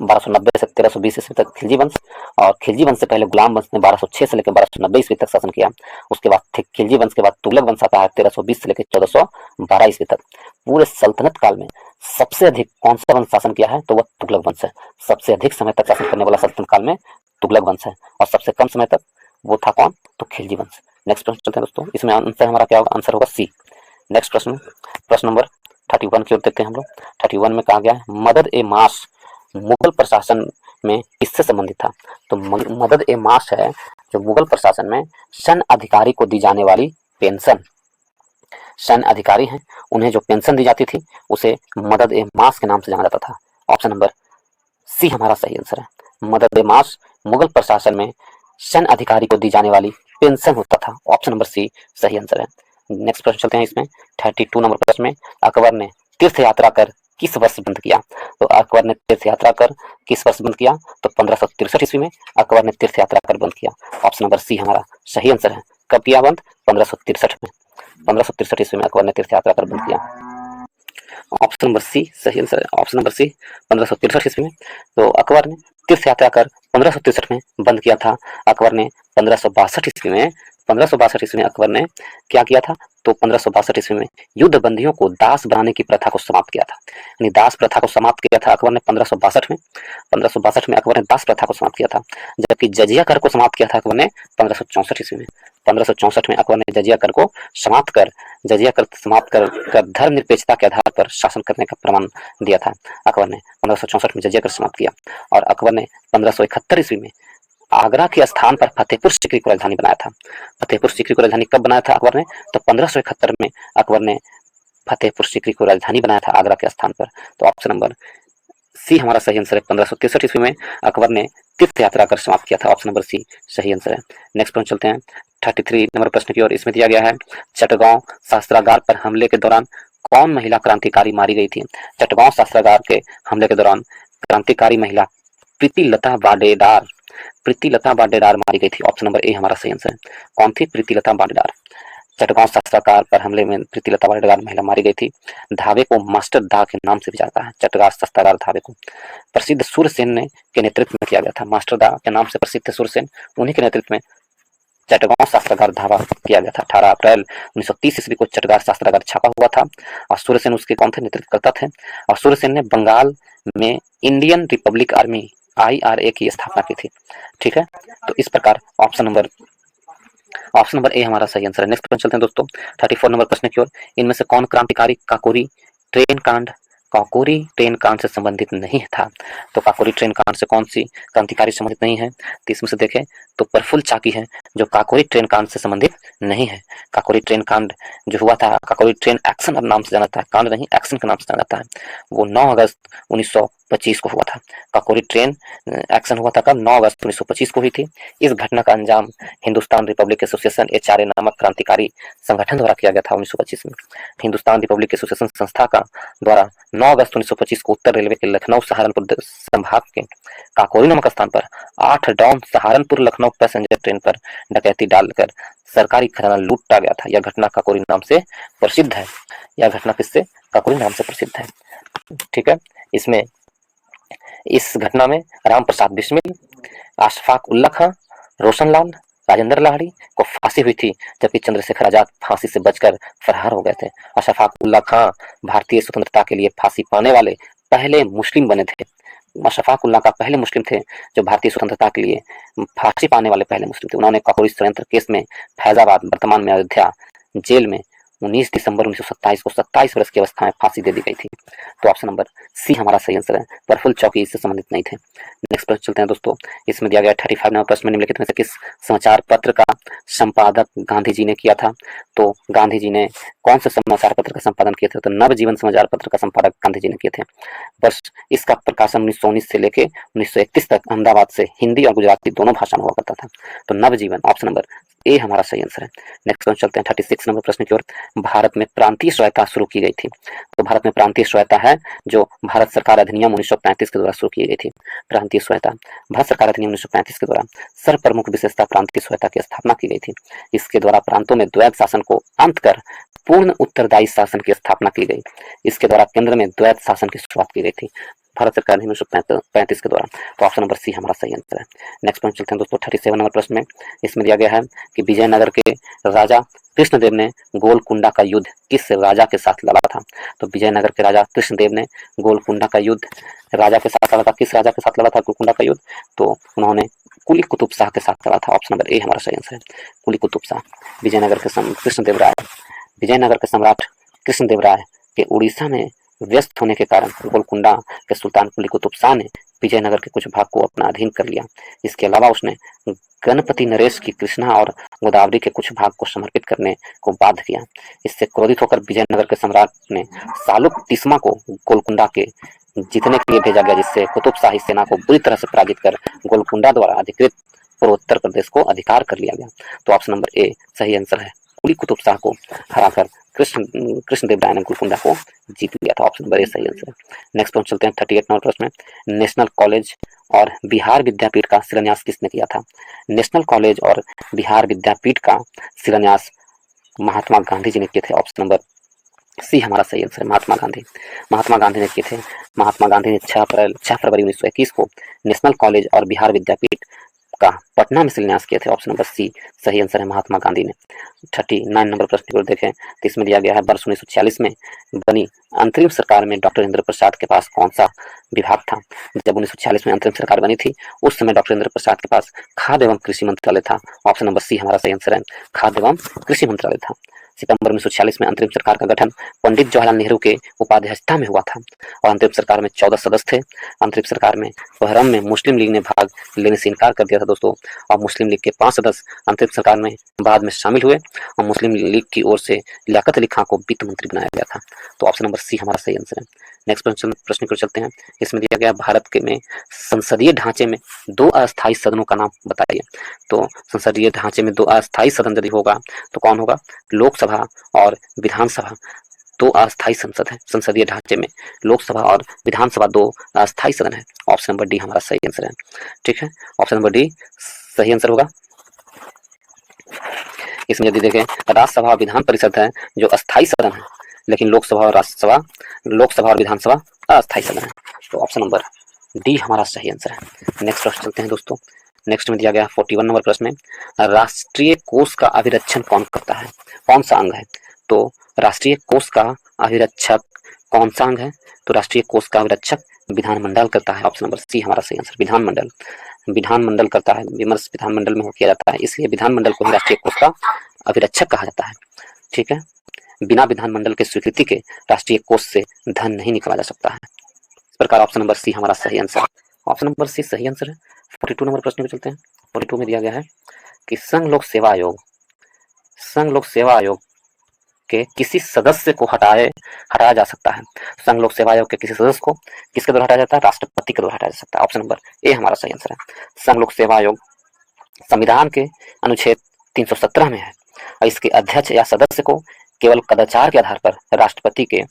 1290 से 1320 ईस्वी तक खिलजी वंश, और खिलजी वंश से पहले गुलाम वंश ने 1206 से लेकर 1290 ईस्वी तक शासन किया। उसके बाद खिलजी वंश के बाद तुगलक वंश आता है 1320 से लेकर 1412 ईस्वी तक। पूरे सल्तनत काल में सबसे अधिक कौन सा वंश शासन किया है? तो वह तुगलक वंश है। सबसे अधिक समय तक शासन करने वाला सल्तनत काल में तुगलक वंश है, और सबसे कम समय तक वो था कौन? तो खिलजी वंश। नेक्स्ट प्रश्न चलते हैं दोस्तों। इसमें आंसर हमारा क्या होगा? आंसर होगा सी। नेक्स्ट प्रश्न, प्रश्न नंबर 31 की ओर देखते हैं हम लोग। 31 में कहा गया है मदद ए मास मुगल प्रशासन में किससे संबंधित था? तो मदद ए मास है जो मुगल प्रशासन में सैन्य अधिकारी को दी जाने वाली पेंशन। सैन्य अधिकारी हैं, उन्हें जो पेंशन दी जाती थी उसे मदद ए मास के नाम से जाना जाता था। ऑप्शन नंबर सी हमारा सही आंसर है। मदद ए मास मुगल प्रशासन में सैन्य अधिकारी को दी जाने वाली पेंशन होता था। ऑप्शन नंबर सी सही आंसर है। नेक्स्ट प्रश्न चलते हैं इसमें 32 नंबर प्रश्न में। अकबर ने तीर्थ यात्रा कर किस वर्ष बंद किया? तो अकबर ने तीर्थ यात्रा कर किस वर्ष बंद किया? तो 1563 ईस्वी में अकबर ने तीर्थ यात्रा कर बंद किया। ऑप्शन नंबर सी हमारा सही आंसर है। कब किया बंद? 1563 में। 1563 ईस्वी में अकबर ने तीर्थ यात्रा कर बंद किया। ऑप्शन नंबर सी सही आंसर है। ऑप्शन नंबर सी 1563 ईस्वी में। तो अकबर ने तीर्थ यात्रा कर 1563 में बंद किया था। अकबर ने 1562 ईस्वी में 1562 ईस्वी में अकबर ने क्या किया था? तो 1562 ईस्वी में युद्ध बंदियों को दास बनाने की प्रथा को समाप्त किया था। यानी दास प्रथा को समाप्त किया था अकबर ने 1562 में। 1562 में अकबर ने दास प्रथा को समाप्त किया था। जबकि जजिया कर को समाप्त किया था अकबर ने 1564 ईस्वी में। 1564 में अकबर ने जजिया कर को समाप्त कर जजिया कर समाप्त कर धर्मनिरपेक्षता के आधार पर शासन करने का प्रमाण दिया था अकबर ने। 1564 में जजिया कर समाप्त किया और अकबर ने 1571 ईस्वी में आगरा के स्थान पर फतेहपुर सीकरी को राजधानी बनाया था। फतेहपुर सीकरी को राजधानी कब बनाया था अकबर ने? तो 1571 में अकबर ने फतेहपुर सीकरी को राजधानी बनाया था आगरा के स्थान पर। तो ऑप्शन नंबर सी हमारा सही आंसर है। 1563 ईस्वी में अकबर ने तीर्थ यात्रा कर समाप्त किया था। ऑप्शन नंबर सी सही आंसर है। नेक्स्ट पॉइंट चलते हैं 33 नंबर प्रश्न की ओर। इसमें दिया गया है चटगांव शस्त्रागार पर हमले के दौरान कौन महिला क्रांतिकारी मारी गई थी? चटगांव शस्त्रागार के हमले के दौरान क्रांतिकारी महिला प्रीतिलता वाडेदार मारी गई थी। ऑप्शन नंबर ए हमारा सही आंसर है। कौन थी? प्रीतिलता वाडेदार। चटगांव शस्त्रागार पर हमले में प्रीतिलता वाडेदार महिला मारी गई थी। धावे को मास्टर दा के नाम से भी जाता है। चटगांव शस्त्रागार धावे को प्रसिद्ध सूरसेन ने के नेतृत्व में किया गया था। मास्टर दा के नाम से प्रसिद्ध सूरसेन, उन्हीं के नेतृत्व में चटगांव शस्त्रागार धावा किया गया था। 18 अप्रैल 1930 ईस्वी को चटगांव शस्त्रागार छापा हुआ था और सूरसेन उसके कौन थे? नेतृत्वकर्ता थे। और सूरसेन ने बंगाल में इंडियन रिपब्लिक आर्मी IRA की स्थापना की थी। ठीक है, तो इस प्रकार ऑप्शन नंबर ए हमारा सही आंसर है। नेक्स्ट क्वेश्चन चलते हैं दोस्तों 34 नंबर प्रश्न की ओर। इनमें से कौन क्रांतिकारी काकोरी ट्रेन कांड से संबंधित नहीं था? तो काकोरी ट्रेन कांड से कौन सी क्रांतिकारी संबंधित नहीं है? तो इसमें से देखें तो प्रफुल्ल चाकी है जो काकोरी ट्रेन कांड से संबंधित नहीं है। काकोरी ट्रेन कांड जो हुआ था, काकोरी ट्रेन एक्शन अब नाम से जाना जाता है, कांड नहीं एक्शन के नाम से जाना जाता है। वो 9 अगस्त 1925 को हुआ था। काकोरी ट्रेन एक्शन हुआ था कब? 9 अगस्त 1925 को हुई थी। इस घटना का अंजाम हिंदुस्तान रिपब्लिक एसोसिएशन HRA नामक क्रांतिकारी संगठन द्वारा किया गया था 1925 में। हिंदुस्तान रिपब्लिक एसोसिएशन संस्था का द्वारा 9 अगस्त 1925 को उत्तर रेलवे के लखनऊ सहारनपुर संभाग के काकोरी नामक स्थान पर 8 down Saharanpur Lucknow passenger train पर डकैती डालकर सरकारी खजाना लूटा गया था। यह घटना काकोरी नाम से प्रसिद्ध है। यह घटना किससे? काकोरी नाम से प्रसिद्ध है। ठीक है, इसमें इस घटना में राम प्रसाद बिस्मिल, अशफाक उल्ला खां, रोशनलाल, राजेंद्र लाहिड़ी को फांसी हुई थी, जबकि चंद्रशेखर आजाद फांसी से बचकर फरार हो गए थे। अशफाक उल्ला खां भारतीय स्वतंत्रता के लिए फांसी पाने वाले पहले मुस्लिम बने थे। अशफाक उल्ला खां पहले मुस्लिम थे जो भारतीय स्वतंत्रता के लिए फांसी पाने वाले पहले मुस्लिम थे। उन्होंने काकोरी षड्यंत्र केस में फैजाबाद वर्तमान में अयोध्या जेल में 19 दिसंबर 1927 को 27 वर्ष की अवस्था में फांसी दे दी गई थी। तो ऑप्शन नंबर सी हमारा सही आंसर है। प्रफुल्ल चाकी इससे संबंधित नहीं थे। नेक्स्ट प्रश्न चलते हैं दोस्तों। इसमें दिया गया 35 नंबर प्रश्न में निम्नलिखित में से किस समाचार पत्र का संपादक गांधी जी ने किया था? तो गांधी जी ने कौन से समाचार पत्र का संपादन किए थे? तो नवजीवन समाचार पत्र का संपादक गांधी जी ने किए थे। बस इसका प्रकाशन 1919 से लेकर 1931 तक अहमदाबाद से हिंदी और गुजराती दोनों भाषा में हुआ करता था। तो नवजीवन ऑप्शन नंबर ए हमारा सही आंसर है। नेक्स्ट क्वेश्चन चलते हैं 36 नंबर प्रश्न की ओर। भारत में प्रांतीय स्वायत्ता शुरू की गई थी। तो भारत में प्रांतीय स्वायत्ता है जो भारत सरकार अधिनियम 1935 के द्वारा शुरू की गई थी। प्रांतीय स्वायत्ता भारत सरकार अधिनियम 1935 के द्वारा सर्व प्रमुख विशेषता प्रांतीय स्वायत्ता की स्थापना की गई थी। इसके द्वारा प्रांतों में द्वैत शासन को अंत कर पूर्ण उत्तरदायी शासन की स्थापना की गई। इसके द्वारा केंद्र में द्वैत शासन की शुरुआत की गई थी भारत सरकार ने 1935 के दौरान। तो ऑप्शन नंबर सी हमारा सही आंसर है। नेक्स्ट पॉइंट चलते हैं दोस्तों 37 नंबर प्रश्न में। इसमें दिया गया है कि विजयनगर के राजा कृष्णदेव ने गोलकुंडा का युद्ध किस राजा के साथ लड़ा था? तो विजयनगर के राजा कृष्णदेव ने गोलकुंडा का युद्ध राजा के साथ लड़ा था। किस राजा के साथ लड़ा था गोलकुंडा का युद्ध? तो उन्होंने कुली कुतुब शाह के साथ लड़ा था। ऑप्शन नंबर ए हमारा सही आंसर है। कुली कुतुब शाह विजयनगर के विजयनगर के सम्राट कृष्णदेव राय के उड़ीसा में व्यस्त होने के कारण गोलकुंडा के सुल्तान कुली कुतुब शाह ने विजयनगर के कुछ भाग को अपना अधीन कर लिया। इसके अलावा उसने गणपति नरेश की कृष्णा और गोदावरी के कुछ भाग को समर्पित करने को बाध्य किया। इससे क्रोधित होकर विजयनगर के सम्राट ने सालुक तिस्मा को गोलकुंडा के जीतने के लिए भेजा गया, जिससे कुतुब शाही सेना को बुरी तरह से पराजित कर गोलकुंडा द्वारा अधिकृत पूर्वोत्तर प्रदेश को अधिकार कर लिया गया। तो ऑप्शन नंबर ए सही आंसर है। कुली कुतुब शाह को हराकर कृष्णदेव राय ने गोलकुंडा को जीत लिया था। ऑप्शन नंबर ए सही आंसर है। नेक्स्ट पॉइंट चलते हैं 38 नंबर प्रश्न में। नेशनल कॉलेज और बिहार विद्यापीठ का शिलान्यास किसने किया था? नेशनल कॉलेज और बिहार विद्यापीठ का शिलान्यास महात्मा गांधी जी ने किए थे। ऑप्शन नंबर सी हमारा सही आंसर है, महात्मा गांधी। महात्मा गांधी ने किए थे। महात्मा गांधी ने 6 फरवरी 1921 को नेशनल कॉलेज और बिहार विद्यापीठ का पटना में शिलान्यास किए थे। ऑप्शन नंबर सी सही आंसर है, महात्मा गांधी ने। 39 नंबर प्रश्न को देखें तो इसमें दिया गया है, वर्ष 1946 में बनी अंतरिम सरकार में डॉक्टर इंद्र प्रसाद के पास कौन सा विभाग था। जब 1946 में अंतरिम सरकार बनी थी उस समय डॉक्टर इंद्र प्रसाद के पास खाद्य एवं कृषि मंत्रालय था। ऑप्शन नंबर सी हमारा सही आंसर है, खाद्य एवं कृषि मंत्रालय था। सितंबर 1946 में अंतरिम सरकार का गठन पंडित जवाहरलाल नेहरू के उपाध्यक्षता में हुआ था और अंतरिम सरकार में 14 सदस्य थे। अंतरिम सरकार में बहरम में मुस्लिम लीग ने भाग लेने से इनकार कर दिया था दोस्तों, और मुस्लिम लीग के 5 सदस्य अंतरिम सरकार में बाद में शामिल हुए और मुस्लिम लीग की ओर से लियाकत अली खां को वित्त मंत्री बनाया गया था। तो ऑप्शन नंबर सी हमारा सही आंसर है। नेक्स्ट प्रश्न को चलते हैं। इसमें दिया गया भारत के में संसदीय ढांचे में 2 अस्थायी सदनों का नाम बताइए। तो संसदीय ढांचे में 2 अस्थायी सदन यदि होगा तो कौन होगा, लोकसभा और विधानसभा। 2 अस्थायी संसद है संसदीय ढांचे में, लोकसभा और विधानसभा 2 अस्थायी सदन है। ऑप्शन नंबर डी हमारा सही आंसर है। ठीक है, ऑप्शन नंबर डी सही आंसर होगा। इसमें यदि देखें राज्यसभा और विधान परिषद है जो अस्थायी सदन है, लेकिन लोकसभा और विधानसभा अस्थायी सदन है। तो ऑप्शन नंबर डी हमारा सही आंसर है। नेक्स्ट प्रश्न चलते हैं दोस्तों। नेक्स्ट में दिया गया 41 नंबर प्रश्न में, राष्ट्रीय कोष का अभिरक्षण कौन करता है, कौन सा अंग है। तो राष्ट्रीय कोष का अभिरक्षक कौन सा अंग है, तो राष्ट्रीय कोष का अभिरक्षक विधानमंडल करता है। ऑप्शन नंबर सी हमारा सही आंसर, विधानमंडल। विधानमंडल करता है, विमर्श विधानमंडल में किया जाता है, इसलिए विधानमंडल को ही राष्ट्रीय कोष का अभिरक्षक कहा जाता है। ठीक है, बिना विधानमंडल के स्वीकृति के राष्ट्रीय कोष से धन नहीं निकाला जा सकता है। इस प्रकार ऑप्शन नंबर सी हमारा सही आंसर है। ऑप्शन नंबर सी सही आंसर है। 42 नंबर प्रश्न में चलते हैं। 42 में दिया गया है कि संघ लोक सेवा आयोग के किसी सदस्य को हटाया जा सकता है। संघ लोक सेवा आयोग के किसी सदस्य को किसके द्वारा हटाया जाता है, राष्ट्रपति के द्वारा हटाया जा सकता है। ऑप्शन नंबर ए हमारा सही आंसर है। संघ लोक सेवा आयोग संविधान के अनुच्छेद 317 में है और इसके अध्यक्ष या सदस्य को केवल कदाचार के आधार पर राष्ट्रपति के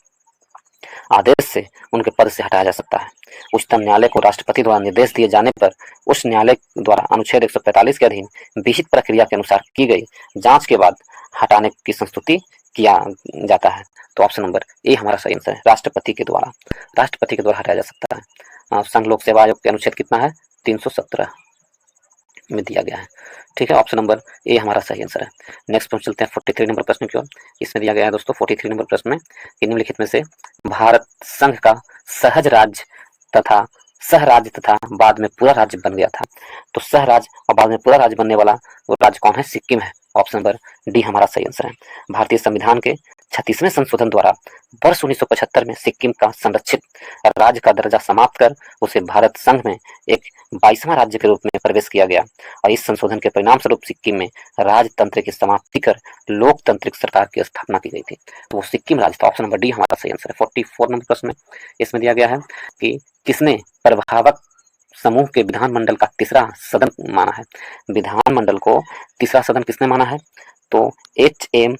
आदेश से उनके पद से हटाया जा सकता है। उच्चतम न्यायालय को राष्ट्रपति द्वारा निर्देश दिए जाने पर उस न्यायालय द्वारा अनुच्छेद 145 के अधीन विहित प्रक्रिया के अनुसार की गई जांच के बाद हटाने की संस्तुति किया जाता है। तो ऑप्शन नंबर ए हमारा सही आंसर है, राष्ट्रपति के द्वारा हटाया जा सकता है। संघ लोक सेवा आयोग के अनुच्छेद कितना है, 317 में दिया गया है। ठीक है, ऑप्शन नंबर ए हमारा सही आंसर है। नेक्स्ट प्रश्न चलते हैं 43 नंबर प्रश्न की ओर। इसमें दिया गया है दोस्तों 43 नंबर प्रश्न में, निम्नलिखित में से भारत संघ का सहज राज्य तथा बाद में पूरा राज्य बन गया था। तो सह राज्य और बाद में पूरा राज्य बनने वाला वो राज्य कौन है, सिक्किम है। ऑप्शन नंबर डी हमारा सही आंसर है। भारतीय संविधान के 36वें संशोधन द्वारा वर्ष 1975 में सिक्किम का संरक्षित राज्य का दर्जा समाप्त कर उसे भारत संघ में एक 22वां राज्य के रूप में प्रवेश किया गया और इस संशोधन के परिणाम स्वरूप सिक्किम में राजतंत्र की समाप्ति कर लोकतांत्रिक सरकार की स्थापना की गई थी। तो वो सिक्किम राज्य था। ऑप्शन नंबर डी हमारा सही आंसर है। 44 नंबर प्रश्न में इसमें दिया गया है कि किसने प्रभावक समूह के विधानमंडल का तीसरा सदन माना है। विधानमंडल को तीसरा सदन किसने माना है, तो एच.एन.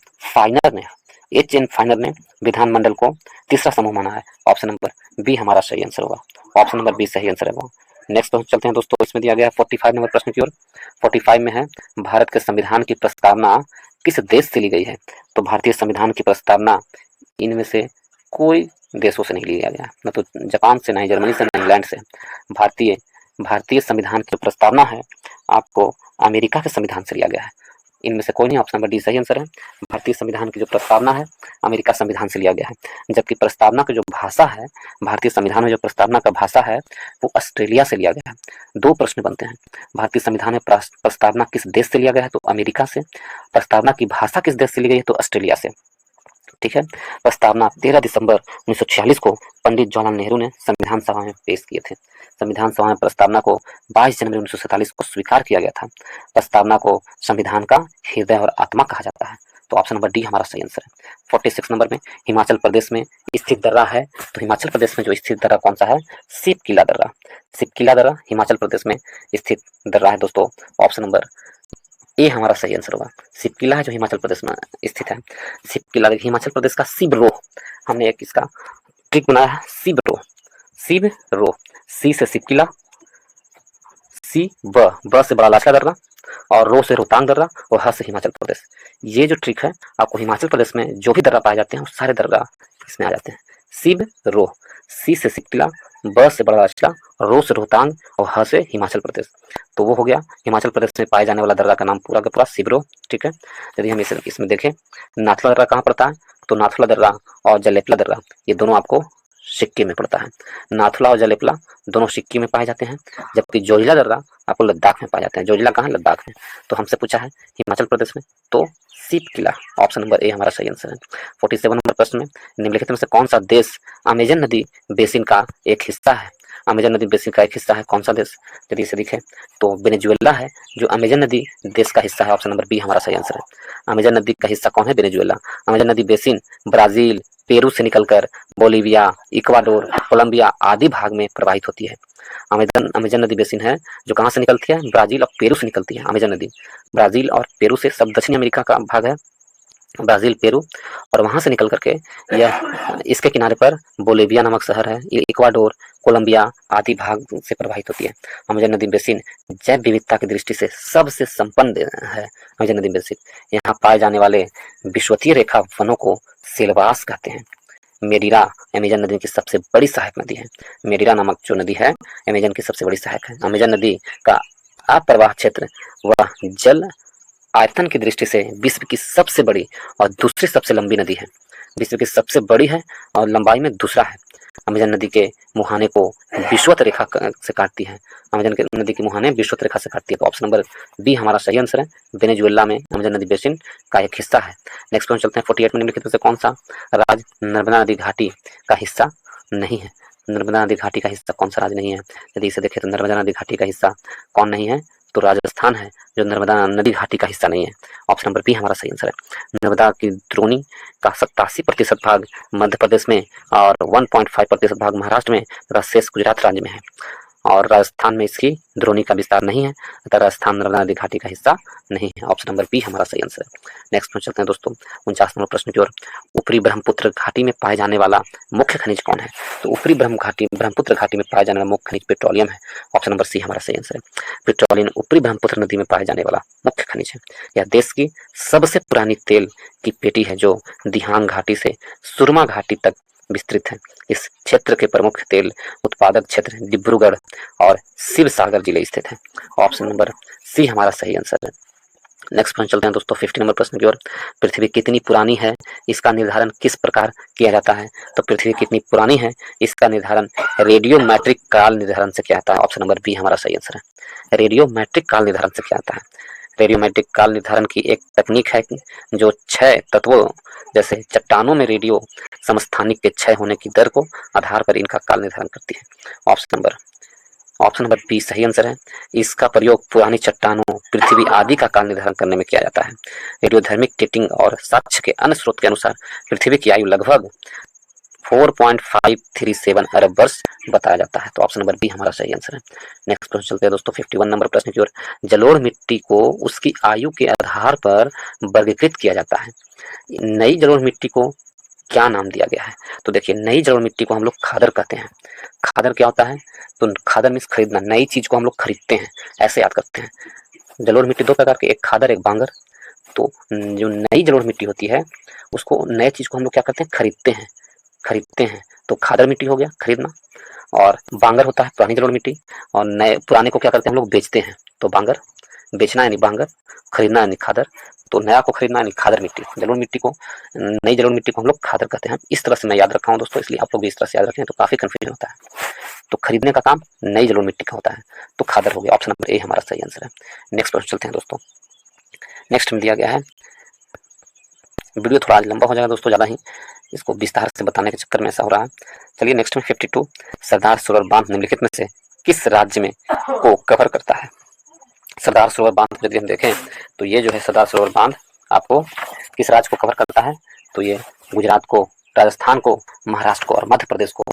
फाइनर ने विधानमंडल को तीसरा समूह माना है। ऑप्शन नंबर बी हमारा सही आंसर होगा। ऑप्शन नंबर बी सही आंसर है वो। नेक्स्ट प्रश्न चलते हैं दोस्तों। इसमें दिया गया है 45 नंबर प्रश्न की ओर। 45 में है, भारत के संविधान की प्रस्तावना किस देश से ली गई है। तो भारतीय संविधान की प्रस्तावना इनमें से कोई देशों से नहीं लिया गया, न तो जापान से, न ही जर्मनी से, न इंग्लैंड से। भारतीय संविधान की प्रस्तावना है आपको अमेरिका के संविधान से लिया गया है। इनमें से कोई नहीं, ऑप्शन नंबर डी सही आंसर है। भारतीय संविधान की जो प्रस्तावना है अमेरिका संविधान से लिया गया है, जबकि प्रस्तावना की जो भाषा है, भारतीय संविधान में जो प्रस्तावना का भाषा है वो ऑस्ट्रेलिया से लिया गया है। 2 प्रश्न बनते हैं, भारतीय संविधान में प्रस्तावना किस देश से लिया गया है, तो अमेरिका से। प्रस्तावना की भाषा किस देश से ली गई है, तो ऑस्ट्रेलिया से। ठीक है, प्रस्तावना 13 दिसंबर 1946 को पंडित जवाहरलाल नेहरू ने संविधान सभा में पेश किए थे। संविधान सभा में प्रस्तावना को 22 जनवरी 1947 को स्वीकार किया गया था। प्रस्तावना को संविधान का हृदय और आत्मा कहा जाता है। तो ऑप्शन नंबर डी हमारा सही आंसर है। 46 नंबर में, हिमाचल प्रदेश में स्थित दर्रा है, तो हिमाचल प्रदेश में जो स्थित दर्रा कौन सा है, सिपकिला दर्रा हिमाचल प्रदेश में स्थित दर्रा है दोस्तों। ऑप्शन नंबर ए हमारा सही आंसर होगा। सिपकिला है जो हिमाचल प्रदेश में स्थित है। सिपकिला हिमाचल प्रदेश का सिबरोह, हमने एक इसका ट्रिक बनाया है, सिबरोह। सी से सिपकिला, ब से बड़ा लाचका दर्रा, और रो से रोहतांग दर्रा और ह से हिमाचल प्रदेश। ये जो ट्रिक है, आपको हिमाचल प्रदेश में जो भी दर्रा पाए जाते हैं वो सारे दर्रा इसमें आ जाते हैं। शिव रो, सी से शिप्ला, ब से बड़वाचला, रो से रोहतांग और ह से हिमाचल प्रदेश। तो वो हो गया हिमाचल प्रदेश में पाए जाने वाला दर्रा का नाम पूरा का पूरा शिवरो। ठीक है, यदि हम इसमें देखें नाथुला दर्रा कहाँ पड़ता है, तो नाथुला दर्रा और जलेपला दर्रा ये दोनों आपको सिक्किम में पड़ता है। नाथुला और जलेपला दोनों सिक्किम में पाए जाते हैं, जबकि जोजिला दर्रा आपको लद्दाख में पाए जाते हैं। जोजिला कहाँ, लद्दाख में। तो हमसे पूछा है हिमाचल प्रदेश में, तो सीप किला, ऑप्शन नंबर ए हमारा सही आंसर है। 47 नंबर प्रश्न में निम्नलिखित में से कौन सा देश अमेजन नदी बेसिन का एक हिस्सा है। अमेजन नदी बेसिन का एक हिस्सा है कौन सा देश, यदि इसे देखें तो वेनेजुएला है जो अमेजन नदी देश का हिस्सा है। ऑप्शन नंबर बी हमारा सही आंसर है। अमेजन नदी का हिस्सा कौन है, वेनेजुएला। अमेजन नदी बेसिन ब्राजील, पेरू से निकलकर बोलीविया, इक्वाडोर, कोलंबिया आदि भाग में प्रवाहित होती है। अमेजन नदी बेसिन है जो कहाँ से निकलती है, ब्राजील और पेरू से निकलती है। अमेजन नदी ब्राजील और पेरू से, सब दक्षिण अमेरिका का भाग है, ब्राजील पेरू, और वहां से निकल करके यह इसके किनारे पर बोलिविया नामक शहर है, ये इक्वाडोर, कोलंबिया आदि भाग से प्रवाहित होती है। अमेजन नदी बेसिन जैव विविधता की दृष्टि से सबसे संपन्न है। अमेजन नदी बेसिन यहाँ पाए जाने वाले विषुवतीय रेखा वनों को सिलवास कहते हैं। मेडिरा अमेजन नदी की सबसे बड़ी सहायक नदी है। मेडिरा नामक जो नदी है अमेजन की सबसे बड़ी सहायक है। अमेजन नदी का अप्रवाह क्षेत्र वह जल आयतन की दृष्टि से विश्व की सबसे बड़ी और दूसरी सबसे लंबी नदी है। विश्व की सबसे बड़ी है और लंबाई में दूसरा है। अमेजन नदी के मुहाने को विषुवत रेखा से काटती है। अमेजन के नदी की मुहाने विषुवत रेखा से काटती है। तो ऑप्शन नंबर बी हमारा सही आंसर है। वेनेजुएला में अमेजन नदी बेसिन का एक हिस्सा है। नेक्स्ट क्वेश्चन चलते हैं। 48 में निम्नलिखित में से कौन सा राज्य नर्मदा नदी घाटी का हिस्सा नहीं है। नर्मदा नदी घाटी का हिस्सा कौन सा राज्य नहीं है, यदि इसे देखें तो नर्मदा नदी घाटी का हिस्सा कौन नहीं है, तो राजस्थान है जो नर्मदा नदी घाटी का हिस्सा नहीं है। ऑप्शन नंबर बी हमारा सही आंसर है। नर्मदा की द्रोणी का 87% भाग मध्य प्रदेश में और 1.5% भाग महाराष्ट्र में तथा शेष गुजरात राज्य में है, और राजस्थान में इसकी द्रोणी का विस्तार नहीं है, अतः राजस्थान नर्मदा नदी घाटी का हिस्सा नहीं है। ऑप्शन नंबर बी हमारा सही आंसर है। नेक्स्ट में चलते हैं दोस्तों 49 नंबर प्रश्न की ओर। ऊपरी ब्रह्मपुत्र घाटी में पाए जाने वाला मुख्य खनिज कौन है, तो ऊपरी ब्रह्मपुत्र घाटी में पाए जाने वाला मुख्य खनिज पेट्रोलियम है। ऑप्शन नंबर सी हमारा सही आंसर है। पेट्रोलियम ऊपरी ब्रह्मपुत्र नदी में पाए जाने वाला मुख्य खनिज है। यह देश की सबसे पुरानी तेल की पेटी है जो दिहांग घाटी से सुरमा घाटी तक विस्तृत है। इस क्षेत्र के प्रमुख तेल उत्पादक क्षेत्र डिब्रूगढ़ और शिवसागर जिले स्थित है। ऑप्शन नंबर सी हमारा सही आंसर है। नेक्स्ट प्रश्न चलते हैं दोस्तों 50 नंबर प्रश्न की ओर। पृथ्वी कितनी पुरानी है इसका निर्धारण किस प्रकार किया जाता है, तो पृथ्वी कितनी पुरानी है इसका निर्धारण रेडियोमेट्रिक काल निर्धारण से किया जाता है। ऑप्शन नंबर बी हमारा सही आंसर है। रेडियोमेट्रिक काल निर्धारण से किया जाता है। रेडियोमेट्रिक काल निर्धारण की एक तकनीक है जो 6 तत्वों जैसे चट्टानों में रेडियो समस्थानिक के क्षय होने की दर को आधार पर इनका काल निर्धारण करती है। ऑप्शन नंबर बी सही आंसर है। इसका प्रयोग पुरानी चट्टानों, पृथ्वी आदि का काल निर्धारण करने में किया जाता है। रेडियोधर्मिक डेटिंग और साक्ष्य के अन्य स्रोत के अनुसार पृथ्वी की आयु लगभग 4.537 अरब वर्ष बताया जाता है। तो ऑप्शन नंबर बी हमारा सही आंसर है। नेक्स्ट प्रश्न चलते हैं दोस्तों 51 नंबर प्रश्न की ओर। जलोढ़ मिट्टी को उसकी आयु के आधार पर वर्गीकृत किया जाता है। नई जलोढ़ मिट्टी को क्या नाम दिया गया है, तो देखिए नई जलोढ़ मिट्टी को हम लोग खादर कहते हैं। खादर क्या होता है, तो खादर मीन्स खरीदना, नई चीज को हम लोग खरीदते हैं, ऐसे याद करते हैं। जलोढ़ मिट्टी 2 प्रकार के, एक खादर एक बांगर। तो जो नई जलोढ़ मिट्टी होती है उसको, नए चीज को हम लोग क्या करते हैं, खरीदते हैं। तो खादर मिट्टी हो गया खरीदना, और बांगर होता है पुरानी जलोढ़ मिट्टी, और नए पुराने को क्या करते हैं हम लोग, बेचते हैं। तो बांगर बेचना यानी बांगर, खरीदना यानी खादर। तो नया को खरीदना यानी खादर मिट्टी। जलोढ़ मिट्टी को, नई जलोढ़ मिट्टी को हम लोग खादर कहते हैं। इस तरह से मैं याद रखा हूँ दोस्तों, इसलिए आप लोग भी इस तरह से याद रखें तो काफी कंफ्यूजन होता है। तो खरीदने का काम नई जलोढ़ मिट्टी का होता है, तो खादर हो गया। ऑप्शन नंबर ए हमारा सही आंसर है। नेक्स्ट प्रश्न चलते हैं दोस्तों। नेक्स्ट में दिया गया है, वीडियो थोड़ा आज लंबा हो जाएगा दोस्तों, ज़्यादा ही इसको विस्तार से बताने के चक्कर में ऐसा हो रहा है। चलिए नेक्स्ट में 52, सरदार सरोवर बांध निम्नलिखित में से किस राज्य में को कवर करता है। सरदार सरोवर बांध यदि हम देखें तो ये जो है सरदार सरोवर बांध आपको किस राज्य को कवर करता है, तो ये गुजरात को, राजस्थान को, महाराष्ट्र को और मध्य प्रदेश को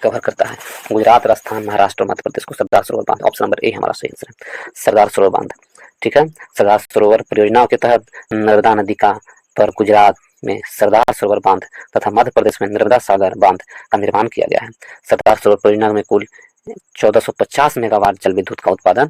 कवर करता है। गुजरात, राजस्थान, महाराष्ट्र और मध्य प्रदेश को सरदार सरोवर बांध। ऑप्शन नंबर ए हमारा सही आंसर है, सरदार सरोवर बांध। ठीक है, सरदार सरोवर परियोजनाओं के तहत नर्मदा नदी का पर गुजरात में सरदार सरोवर बांध तथा मध्य प्रदेश में नर्मदा सागर बांध का निर्माण किया गया है। सरदार सरोवर परियोजना में कुल 1450 मेगावाट जल विद्युत का उत्पादन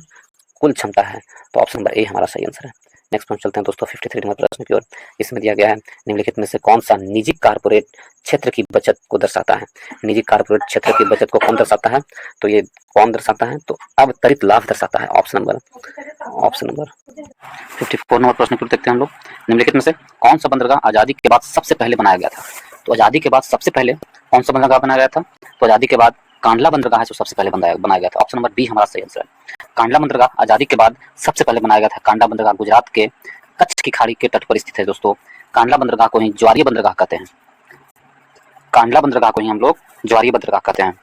कुल क्षमता है, तो ऑप्शन नंबर ए हमारा सही आंसर है। नेक्स्ट हम चलते हैं दोस्तों 53 नंबर प्रश्न की ओर। इसमें दिया गया है निम्नलिखित में से कौन सा निजी कारपोरेट क्षेत्र की बचत को दर्शाता है। निजी कारपोरेट क्षेत्र की बचत को कौन दर्शाता है, तो ये कौन दर्शाता है, तो अवतरित लाभ दर्शाता है। ऑप्शन नंबर 54 नंबर प्रश्न को देखते हैं हम लोग। निम्नलिखित में से कौन सा बंदरगाह आजादी के बाद सबसे पहले बनाया गया था। तो आजादी के बाद सबसे पहले कौन सा बंदरगाह बनाया गया था, तो आजादी के बाद कांडला बंदरगाह है जो सबसे पहले बनाया गया था। ऑप्शन नंबर बी हमारा सही आंसर है। कांडला बंदरगाह आजादी के बाद सबसे पहले बनाया गया था। कांडला बंदरगाह गुजरात के कच्छ की खाड़ी के तट पर स्थित है दोस्तों। कांडला बंदरगाह को ही ज्वारीय बंदरगाह कहते हैं। कांडला बंदरगाह को ही हम लोग ज्वारीय बंदरगाह कहते हैं।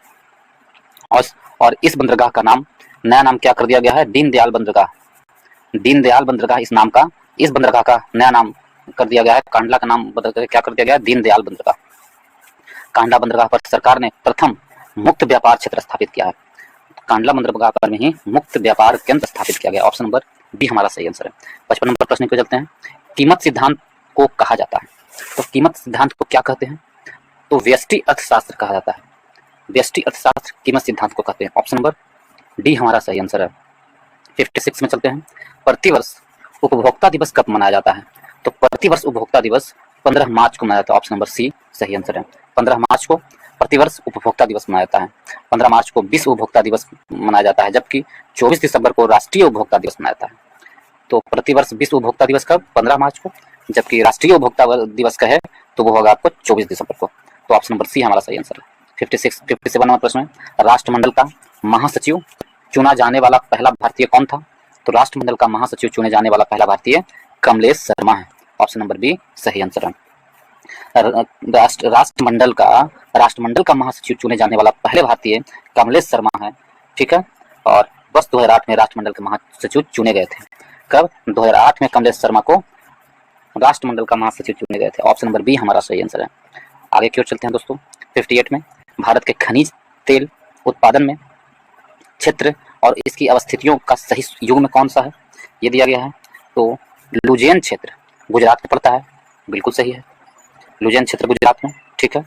और इस बंदरगाह का नाम, नया नाम क्या कर दिया गया है, दीनदयाल बंदरगाह। दीनदयाल बंदरगाह इस बंदरगाह का नया नाम कर दिया गया है। कांडला का नाम बदल कर क्या कर दिया गया है, दीनदयाल बंदरगाह। कांडला बंदरगाह पर सरकार ने प्रथम मुक्त व्यापार क्षेत्र स्थापित किया है। कांडला बंदरगाह पर में ही मुक्त व्यापार केंद्र स्थापित किया गया। ऑप्शन नंबर बी हमारा सही आंसर है। 55 नंबर प्रश्न को चलते हैं। कीमत सिद्धांत को कहा जाता है, तो कीमत सिद्धांत को क्या कहते हैं, तो व्यष्टि अर्थशास्त्र कहा जाता है। व्यष्टि अर्थशास्त्र कीमत सिद्धांत को कहते हैं। ऑप्शन नंबर डी हमारा सही आंसर है। 56 में चलते हैं। प्रतिवर्ष उपभोक्ता दिवस कब मनाया जाता है, तो प्रतिवर्ष उपभोक्ता दिवस 15 मार्च को मनाया जाता है। ऑप्शन नंबर सी सही आंसर है। 15 मार्च को प्रतिवर्ष उपभोक्ता दिवस मनाया जाता है। 15 मार्च को विश्व उपभोक्ता दिवस मनाया जाता है, जबकि 24 दिसंबर को राष्ट्रीय उपभोक्ता दिवस मनाया जाता है। तो प्रतिवर्ष विश्व उपभोक्ता दिवस कब, 15 मार्च को, जबकि राष्ट्रीय उपभोक्ता दिवस का है तो वो होगा आपको 24 दिसंबर को। तो ऑप्शन नंबर सी हमारा सही आंसर है। 57 नंबर प्रश्न है। राष्ट्रमंडल का महासचिव चुना जाने वाला पहला भारतीय कौन था, तो राष्ट्रमंडल का महासचिव चुने जाने वाला पहला भारतीय कमलेश शर्मा है। ऑप्शन नंबर बी सही आंसर है। राष्ट्रमंडल का महासचिव चुने जाने वाला पहले भारतीय कमलेश शर्मा है। ठीक है, और वर्ष 2008 में राष्ट्रमंडल के महासचिव चुने गए थे। कब, 2008 में कमलेश शर्मा को राष्ट्रमंडल का महासचिव चुने गए थे। ऑप्शन नंबर बी हमारा सही आंसर है। आगे की ओर चलते हैं दोस्तों। 58 में भारत के खनिज तेल उत्पादन में क्षेत्र और इसकी अवस्थितियों का सही युग्म कौन सा है, ये दिया गया है। तो लुजियन क्षेत्र गुजरात में पड़ता है, बिल्कुल सही है। लुजियन क्षेत्र गुजरात में, ठीक है।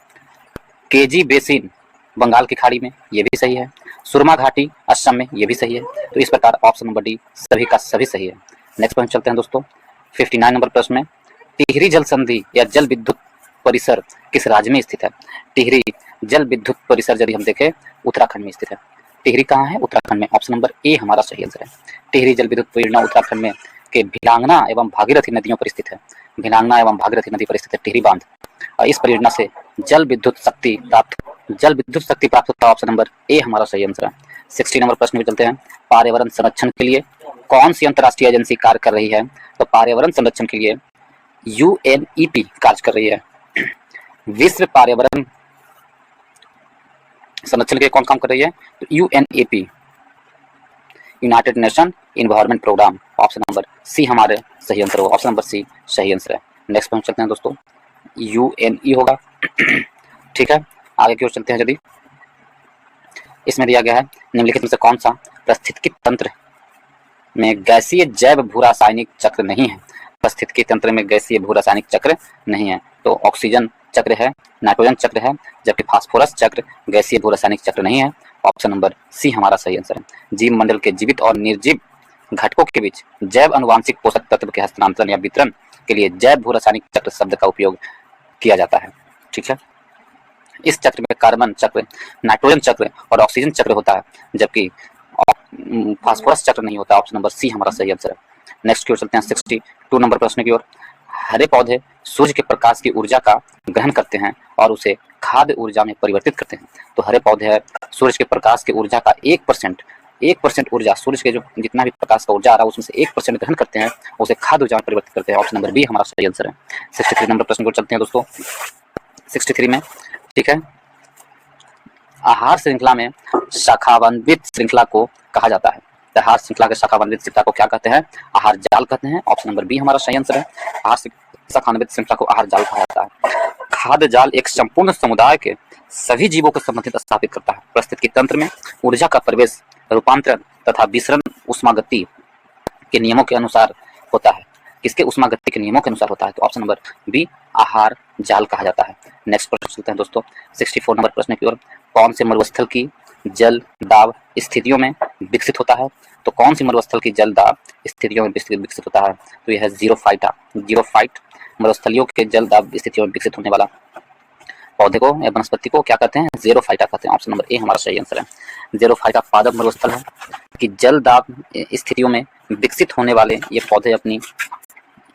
केजी बेसिन बंगाल की खाड़ी में, ये भी सही है। सुरमा घाटी असम में, ये भी सही है। तो इस प्रकार ऑप्शन नंबर डी सभी का सभी सही है। नेक्स्ट प्रश्न चलते हैं दोस्तों 59 नंबर प्रश्न में। टिहरी जल संधि या जल विद्युत परिसर किस राज्य में स्थित है। टिहरी जल विद्युत परिसर यदि हम देखें उत्तराखंड में स्थित है। टिहरी कहाँ है, उत्तराखंड में। ऑप्शन नंबर ए हमारा सही आंसर है। टिहरी जल विद्युत परियोजना उत्तराखंड में के भिलांगना एवं भागीरथी नदियों पर स्थित है। भिलांगना एवं भागीरथी नदी पर स्थित है टिहरी बांध। और इस परियोजना से जल विद्युत शक्ति प्राप्त होता है। ऑप्शन नंबर ए हमारा सही आंसर है। 60 नंबर प्रश्न में चलते हैं। पर्यावरण संरक्षण के लिए कौन सी अंतर्राष्ट्रीय एजेंसी कार्य कर रही है, तो पर्यावरण संरक्षण के लिए यूएनईपी कार्य कर रही है। विश्व पर्यावरण संरक्षण के लिए कौन काम कर रही है, तो UNEP, united nation environment programme. Option number C हमारे सही आंसर होगा। ऑप्शन नंबर सी सही आंसर है। नेक्स्ट पॉइंट चलते हैं दोस्तों, यूएनई होगा। ठीक है, आगे की ओर चलते हैं। यदि इसमें दिया गया है निम्नलिखित में से कौन सा पारिस्थितिकी तंत्र में गैसीय जैव भू रासायनिक चक्र नहीं है। पारिस्थितिकी तंत्र में गैसीय भू रासायनिक चक्र नहीं है, तो ऑक्सीजन चक्र है, नाइट्रोजन चक्र है, जबकि फास्फोरस चक्र गैसीय भू रासायनिक चक्र नहीं है। ऑप्शन नंबर सी हमारा सही आंसर है। जीव मंडल के जीवित और निर्जीव घटकों के बीच जैव अनुवांशिक पोषक तत्व के हस्तांतरण या वितरण के लिए जैव भू रासायनिक चक्र शब्द का उपयोग किया जाता है। ठीक है, इस चक्र में कार्बन चक्र, नाइट्रोजन चक्र और ऑक्सीजन चक्र होता है, जबकि फास्फोरस चक्र नहीं होता। ऑप्शन नंबर सी हमारा सही आंसर है। नेक्स्ट की ओर चलते हैं 62 नंबर प्रश्न की ओर। हरे पौधे सूर्य के प्रकाश की ऊर्जा का ग्रहण करते हैं और उसे खाद्य ऊर्जा में परिवर्तित करते हैं। तो हरे पौधे है सूर्य के प्रकाश की ऊर्जा का 1% ऊर्जा, सूर्य के जो जितना भी प्रकाश का ऊर्जा आ रहा है उसमें से 1% ग्रहण करते हैं, उसे खाद्य ऊर्जा में परिवर्तित करते हैं। ऑप्शन नंबर बी हमारा सही आंसर है। 63 नंबर प्रश्न को चलते हैं दोस्तों 63 में। ठीक है, आहार श्रृंखला में शाखावान्वित श्रृंखला को कहा जाता है। आहार श्रृंखला के शाखावान्वित श्रृंखला को क्या कहते हैं, आहार जाल कहते हैं। ऑप्शन नंबर बी हमारा सही आंसर है। आहार शाखावान्वित श्रृंखला को आहार जाल कहा जाता है। खाद्य जाल एक संपूर्ण समुदाय के सभी जीवों को संबंधित स्थापित करता है। पारिस्थितिकी तंत्र में ऊर्जा का प्रवेश, रूपांतरण तथा विसरण उष्मागति के नियमों के अनुसार होता है। किसके, उष्मागति के नियमों के अनुसार होता है। तो ऑप्शन नंबर बी आहार जाल कहा जाता है। नेक्स्ट प्रश्न चलते हैं दोस्तों 64 नंबर प्रश्न की ओर। कौन से मरुस्थल की जल दाब स्थितियों में विकसित होता है। तो कौन सी मरुस्थल की जल दाब स्थितियों में विकसित होता है? तो यह है जीरोफाइट मरुस्थलियों के जल दाब स्थितियों में विकसित होने वाला पौधे को या वनस्पति को क्या कहते हैं? ज़ेरोफाइटा कहते हैं। ऑप्शन नंबर ए हमारा सही आंसर है। ज़ेरोफाइटा पादप मरुस्थल है कि जल दाब स्थितियों में विकसित होने वाले ये पौधे अपनी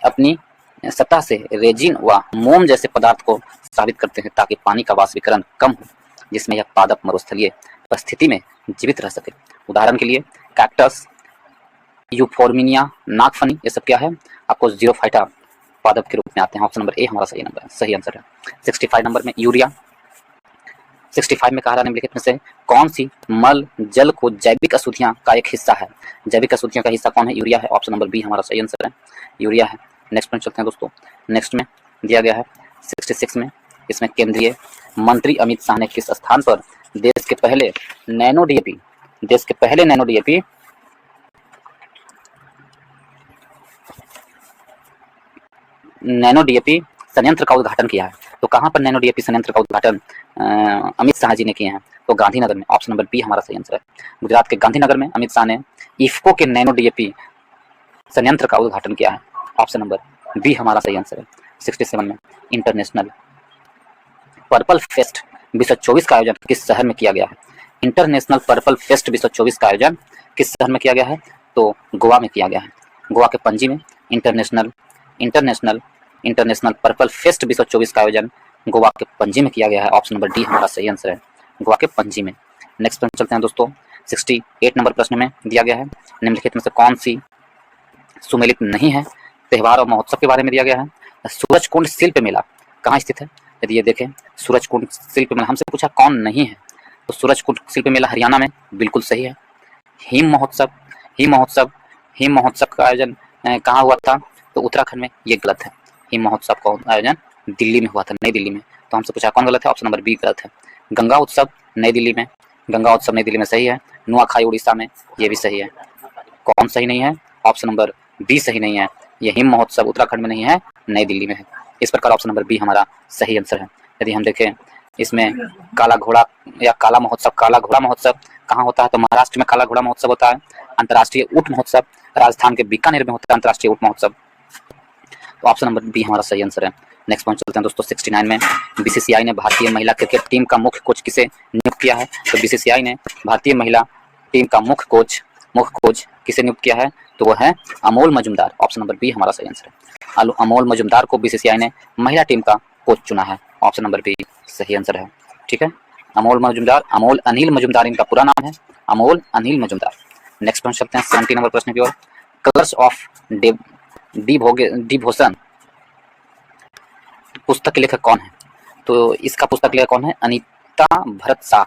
अपनी सतह से रेजिन व मोम जैसे पदार्थ को साबित करते हैं ताकि पानी का वाष्पीकरण कम हो, जिसमें यह पादप मरुस्थलीय परिस्थिति में जीवित रह सके। उदाहरण के लिए कैक्टस, यूफोर्मिनिया, नागफनी, ये सब क्या है? आपको ज़ीरोफाइटा पादप के रूप में आते हैं। ऑप्शन नंबर ए हमारा सही आंसर है। 65 नंबर में यूरिया। 65 में कहा रहा निम्नलिखित में से कौन सी मल जल को जैविक अशुद्धियां का एक हिस्सा है? जैविक अशुद्धियां का हिस्सा कौन है? यूरिया है। ऑप्शन नंबर बी हमारा सही आंसर है, यूरिया है। नेक्स्ट में चलते हैं दोस्तों। नेक्स्ट में दिया गया है 66 में, इसमें केंद्रीय मंत्री अमित शाह ने किस स्थान पर देश के पहले नैनो डीएपी संयंत्र का उद्घाटन किया है? तो कहां पर नैनो डीएपी संयंत्र का उद्घाटन अमित शाह जी ने किए हैं? तो गांधीनगर में। ऑप्शन नंबर बी हमारा सही आंसर है। गुजरात के गांधीनगर में अमित शाह ने इफ्को के नैनो डीएपी संयंत्र का उद्घाटन किया है। ऑप्शन नंबर बी हमारा सही आंसर है। 67 में इंटरनेशनल पर्पल फेस्ट 2024 का आयोजन किस शहर में किया गया है? इंटरनेशनल पर्पल फेस्ट 2024 का आयोजन किस शहर में किया गया है? तो गोवा में किया गया है। गोवा के पणजी में इंटरनेशनल पर्पल फेस्ट 2024 का आयोजन गोवा के पणजी में किया गया है। ऑप्शन नंबर डी हमारा सही आंसर है, गोवा के पणजी में। नेक्स्ट प्रश्न चलते हैं दोस्तों। 68 नंबर प्रश्न में दिया गया है निम्नलिखित में से कौन सी सुमेलित नहीं है? त्योहार और महोत्सव के बारे में दिया गया है। सूरजकुंड शिल्प मेला कहाँ स्थित है? यदि ये देखें सूरजकुंड शिल्प मेला, हमसे पूछा कौन नहीं है, तो सूरजकुंड शिल्प मेला हरियाणा में, बिल्कुल सही है। हिम महोत्सव का आयोजन कहाँ हुआ था? तो उत्तराखंड में, ये गलत है। हिम महोत्सव का आयोजन दिल्ली में हुआ था, नई दिल्ली में। तो हमसे पूछा कौन गलत है? ऑप्शन नंबर बी गलत है। गंगा उत्सव नई दिल्ली में सही है। नुआखाई उड़ीसा में, ये भी सही है। कौन सही नहीं है? ऑप्शन नंबर बी सही नहीं है। ये हिम महोत्सव उत्तराखंड में नहीं है, नई दिल्ली में है। इस प्रकार ऑप्शन नंबर बी हमारा सही आंसर है। यदि हम देखें इसमें काला घोड़ा महोत्सव कहाँ होता है? तो महाराष्ट्र में काला घोड़ा महोत्सव होता है। अंतर्राष्ट्रीय ऊंट महोत्सव राजस्थान के बीकानेर में होता है, अंतर्राष्ट्रीय ऊंट महोत्सव। तो ऑप्शन नंबर बी हमारा सही आंसर है। नेक्स्ट पॉइंट चलते हैं दोस्तों। 69 में बीसीसीआई ने भारतीय महिला क्रिकेट टीम का मुख्य कोच किसे नियुक्त किया है? तो बीसीसीआई ने भारतीय महिला टीम का मुख्य कोच किसे नियुक्त किया है? तो वो है Amol Majumdar. Option number B हमारा सही आंसर है। अमोल मजुमदार को बीसीसीआई ने महिला टीम का कोच चुना है। ऑप्शन नंबर बी सही आंसर है। ठीक है, अमोल अनिल मजुमदार इनका पूरा नाम है, अमोल अनिल मजुमदार। नेक्स्ट प्रश्न चलते हैं 70 नंबर प्रश्न की ओर। कलर्स ऑफ डिवोशन पुस्तक के लेखक कौन है? तो इसका पुस्तक लेखक कौन है? Anita Bharat Shah.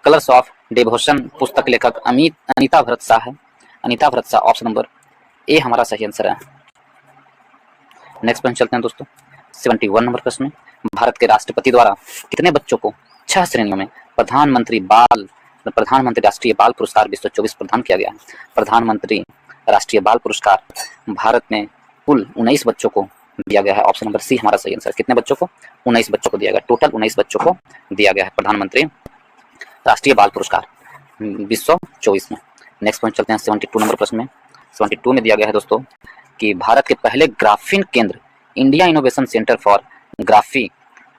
Colours of devotion पुस्तक के लेखक अनीता भरत शाह है। Anita Bharat Shah, option number A हमारा सही आंसर है। नेक्स्ट प्रश्न चलते हैं दोस्तों 71 नंबर प्रश्न में। भारत के राष्ट्रपति द्वारा कितने बच्चों को 6 श्रेणियों में प्रधानमंत्री राष्ट्रीय बाल पुरस्कार 2024 प्रदान किया गया है? प्रधानमंत्री राष्ट्रीय बाल पुरस्कार भारत में कुल 19 बच्चों को दिया गया है। ऑप्शन नंबर सी हमारा सही आंसर। कितने बच्चों को? 19 बच्चों को दिया गया। टोटल 19 बच्चों को दिया गया है प्रधानमंत्री राष्ट्रीय बाल पुरस्कार 2024 में। नेक्स्ट पॉइंट चलते हैं 72 नंबर प्रश्न में। 72 में दिया गया है दोस्तों कि भारत के पहले ग्राफीन केंद्र India innovation centre for graphy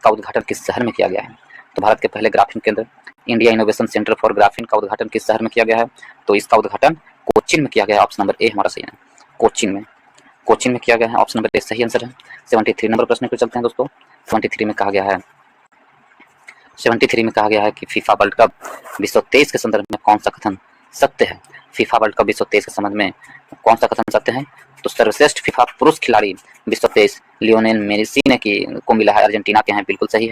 का उद्घाटन किस शहर में किया गया है? तो भारत के पहले ग्राफीन केंद्र India innovation centre for graphene का उद्घाटन किस शहर में किया गया है? तो इसका उद्घाटन कोचीन में किया गया है। ऑप्शन नंबर ए हमारा सही है, कोचीन में किया गया है। ऑप्शन नंबर ए सही आंसर है। 73 नंबर प्रश्न पे चलते हैं दोस्तों। 73 में कहा गया है कि फीफा वर्ल्ड कप 2023 के संदर्भ में कौन सा कथन सत्य है? फीफा वर्ल्ड कप 2023 के संबंध में कौन सा कथन सत्य है? तो सर्वश्रेष्ठ फीफा पुरुष खिलाड़ी 2023 लियोनेल मेसी को मिला है, अर्जेंटीना के हैं, बिल्कुल सही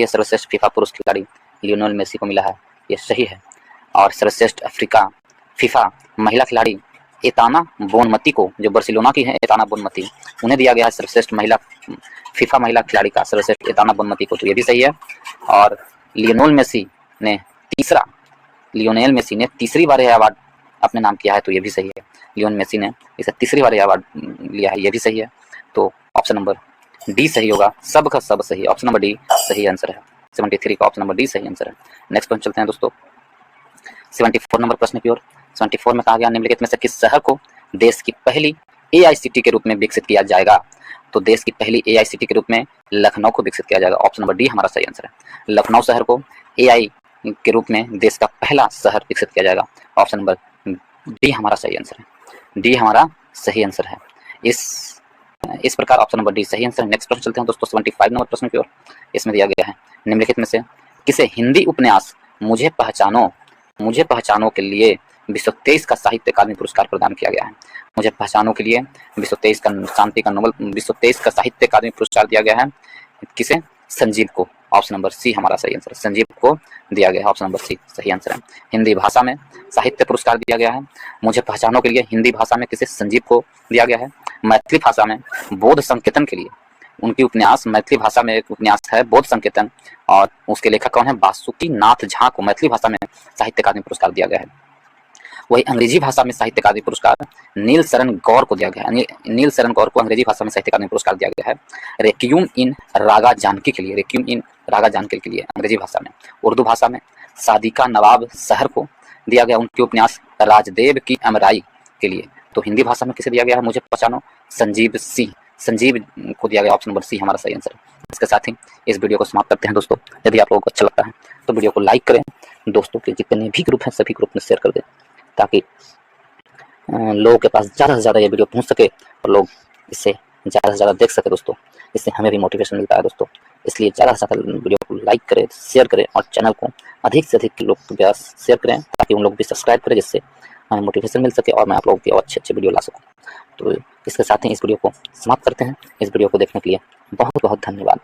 है। सर्वश्रेष्ठ फीफा पुरुष खिलाड़ी लियोनेल मेसी को मिला है, ये सही है। और सर्वश्रेष्ठ फीफा महिला खिलाड़ी एताना बोनमती को, जो बार्सिलोना की है एताना बोनमती, उन्हें दिया गया है सर्वश्रेष्ठ फीफा महिला खिलाड़ी का सर्वश्रेष्ठ एताना बोनमती को, तो ये भी सही है। और लियोनेल मेसी ने तीसरी बार यह अवार्ड अपने नाम किया है, तो ये भी सही है। लियोनेल मेसी ने इसे तीसरी बार यह अवार्ड लिया है, ये भी सही है। तो ऑप्शन नंबर डी सही होगा, सब का सब सही। ऑप्शन नंबर डी सही आंसर है। 73 का ऑप्शन नंबर डी सही आंसर है। नेक्स्ट पॉइंट चलते हैं दोस्तों 74 नंबर प्रश्न की ओर। 74 में कहा गया निम्नलिखित में से किस शहर को देश की पहली एआईसीटी के रूप में विकसित किया जाएगा? तो देश की पहली एआईसीटी के रूप में लखनऊ को विकसित किया जाएगा। ऑप्शन नंबर डी हमारा सही आंसर है। लखनऊ शहर को एआई के रूप में देश का पहला शहर विकसित किया जाएगा। ऑप्शन नंबर डी हमारा सही आंसर है। डी हमारा सही आंसर है। इस प्रकार ऑप्शन नंबर डी सही आंसर है। नेक्स्ट प्रश्न चलते हैं दोस्तों 75 नंबर प्रश्न की ओर। इसमें दिया गया है निम्नलिखित में से किसे हिंदी उपन्यास मुझे पहचानो के लिए 223 का साहित्य अकादमी पुरस्कार प्रदान किया गया है? मुझे पहचानो के लिए 223 का शांति का नोबेल 223 का साहित्य अकादमी पुरस्कार दिया गया है किसे? संजीव को। ऑप्शन नंबर सी हमारा सही आंसर है। संजीव को दिया गया है। ऑप्शन नंबर सी सही आंसर है। हिंदी भाषा में साहित्य पुरस्कार दिया गया है मुझे पहचानो के लिए हिंदी भाषा में किसे? संजीव को दिया गया है। मैथिली भाषा में बोध संकेतन के लिए उनकी उपन्यास, मैथिली भाषा में एक उपन्यास है बोध संकेतन, और उसके लेखक कौन है? बासुकी नाथ झा को मैथिली भाषा में साहित्य अकादमी पुरस्कार दिया गया है। वही अंग्रेजी भाषा में साहित्य अकादमी पुरस्कार नील शरण गौर को दिया गया है। नील शरण गौर को अंग्रेजी भाषा में साहित्य अकादमी पुरस्कार दिया गया है रेक्विएम इन रागा जानकी के लिए। रेक्विएम इन रागा जानकी के लिए अंग्रेजी भाषा में। उर्दू भाषा में सादिका नवाब शहर को दिया गया उनके उपन्यास राजदेव की अमराई के लिए। तो हिंदी भाषा में किसे दिया गया है? मुझे पहचानो संजीव को दिया गया। ऑप्शन नंबर सी हमारा सही आंसर है। इसके साथ ही इस वीडियो को समाप्त करते हैं दोस्तों। यदि आप लोगों को अच्छा लगता है तो वीडियो को लाइक करें, दोस्तों के जितने भी ग्रुप हैं सभी ग्रुप में शेयर कर दें, ताकि लोगों के पास ज़्यादा से ज़्यादा ये वीडियो पहुंच सके और लोग इससे ज़्यादा से ज़्यादा देख सके दोस्तों। इससे हमें भी मोटिवेशन मिलता है दोस्तों। इसलिए ज़्यादा से ज़्यादा वीडियो को लाइक करें, शेयर करें और चैनल को अधिक से अधिक लोग के पास शेयर करें, ताकि उन लोग भी सब्सक्राइब करें, जिससे हमें मोटिवेशन मिल सके और मैं आप लोगों की और अच्छे वीडियो ला सकूँ। तो इसके साथ ही इस वीडियो को समाप्त करते हैं। इस वीडियो को देखने के लिए बहुत बहुत धन्यवाद।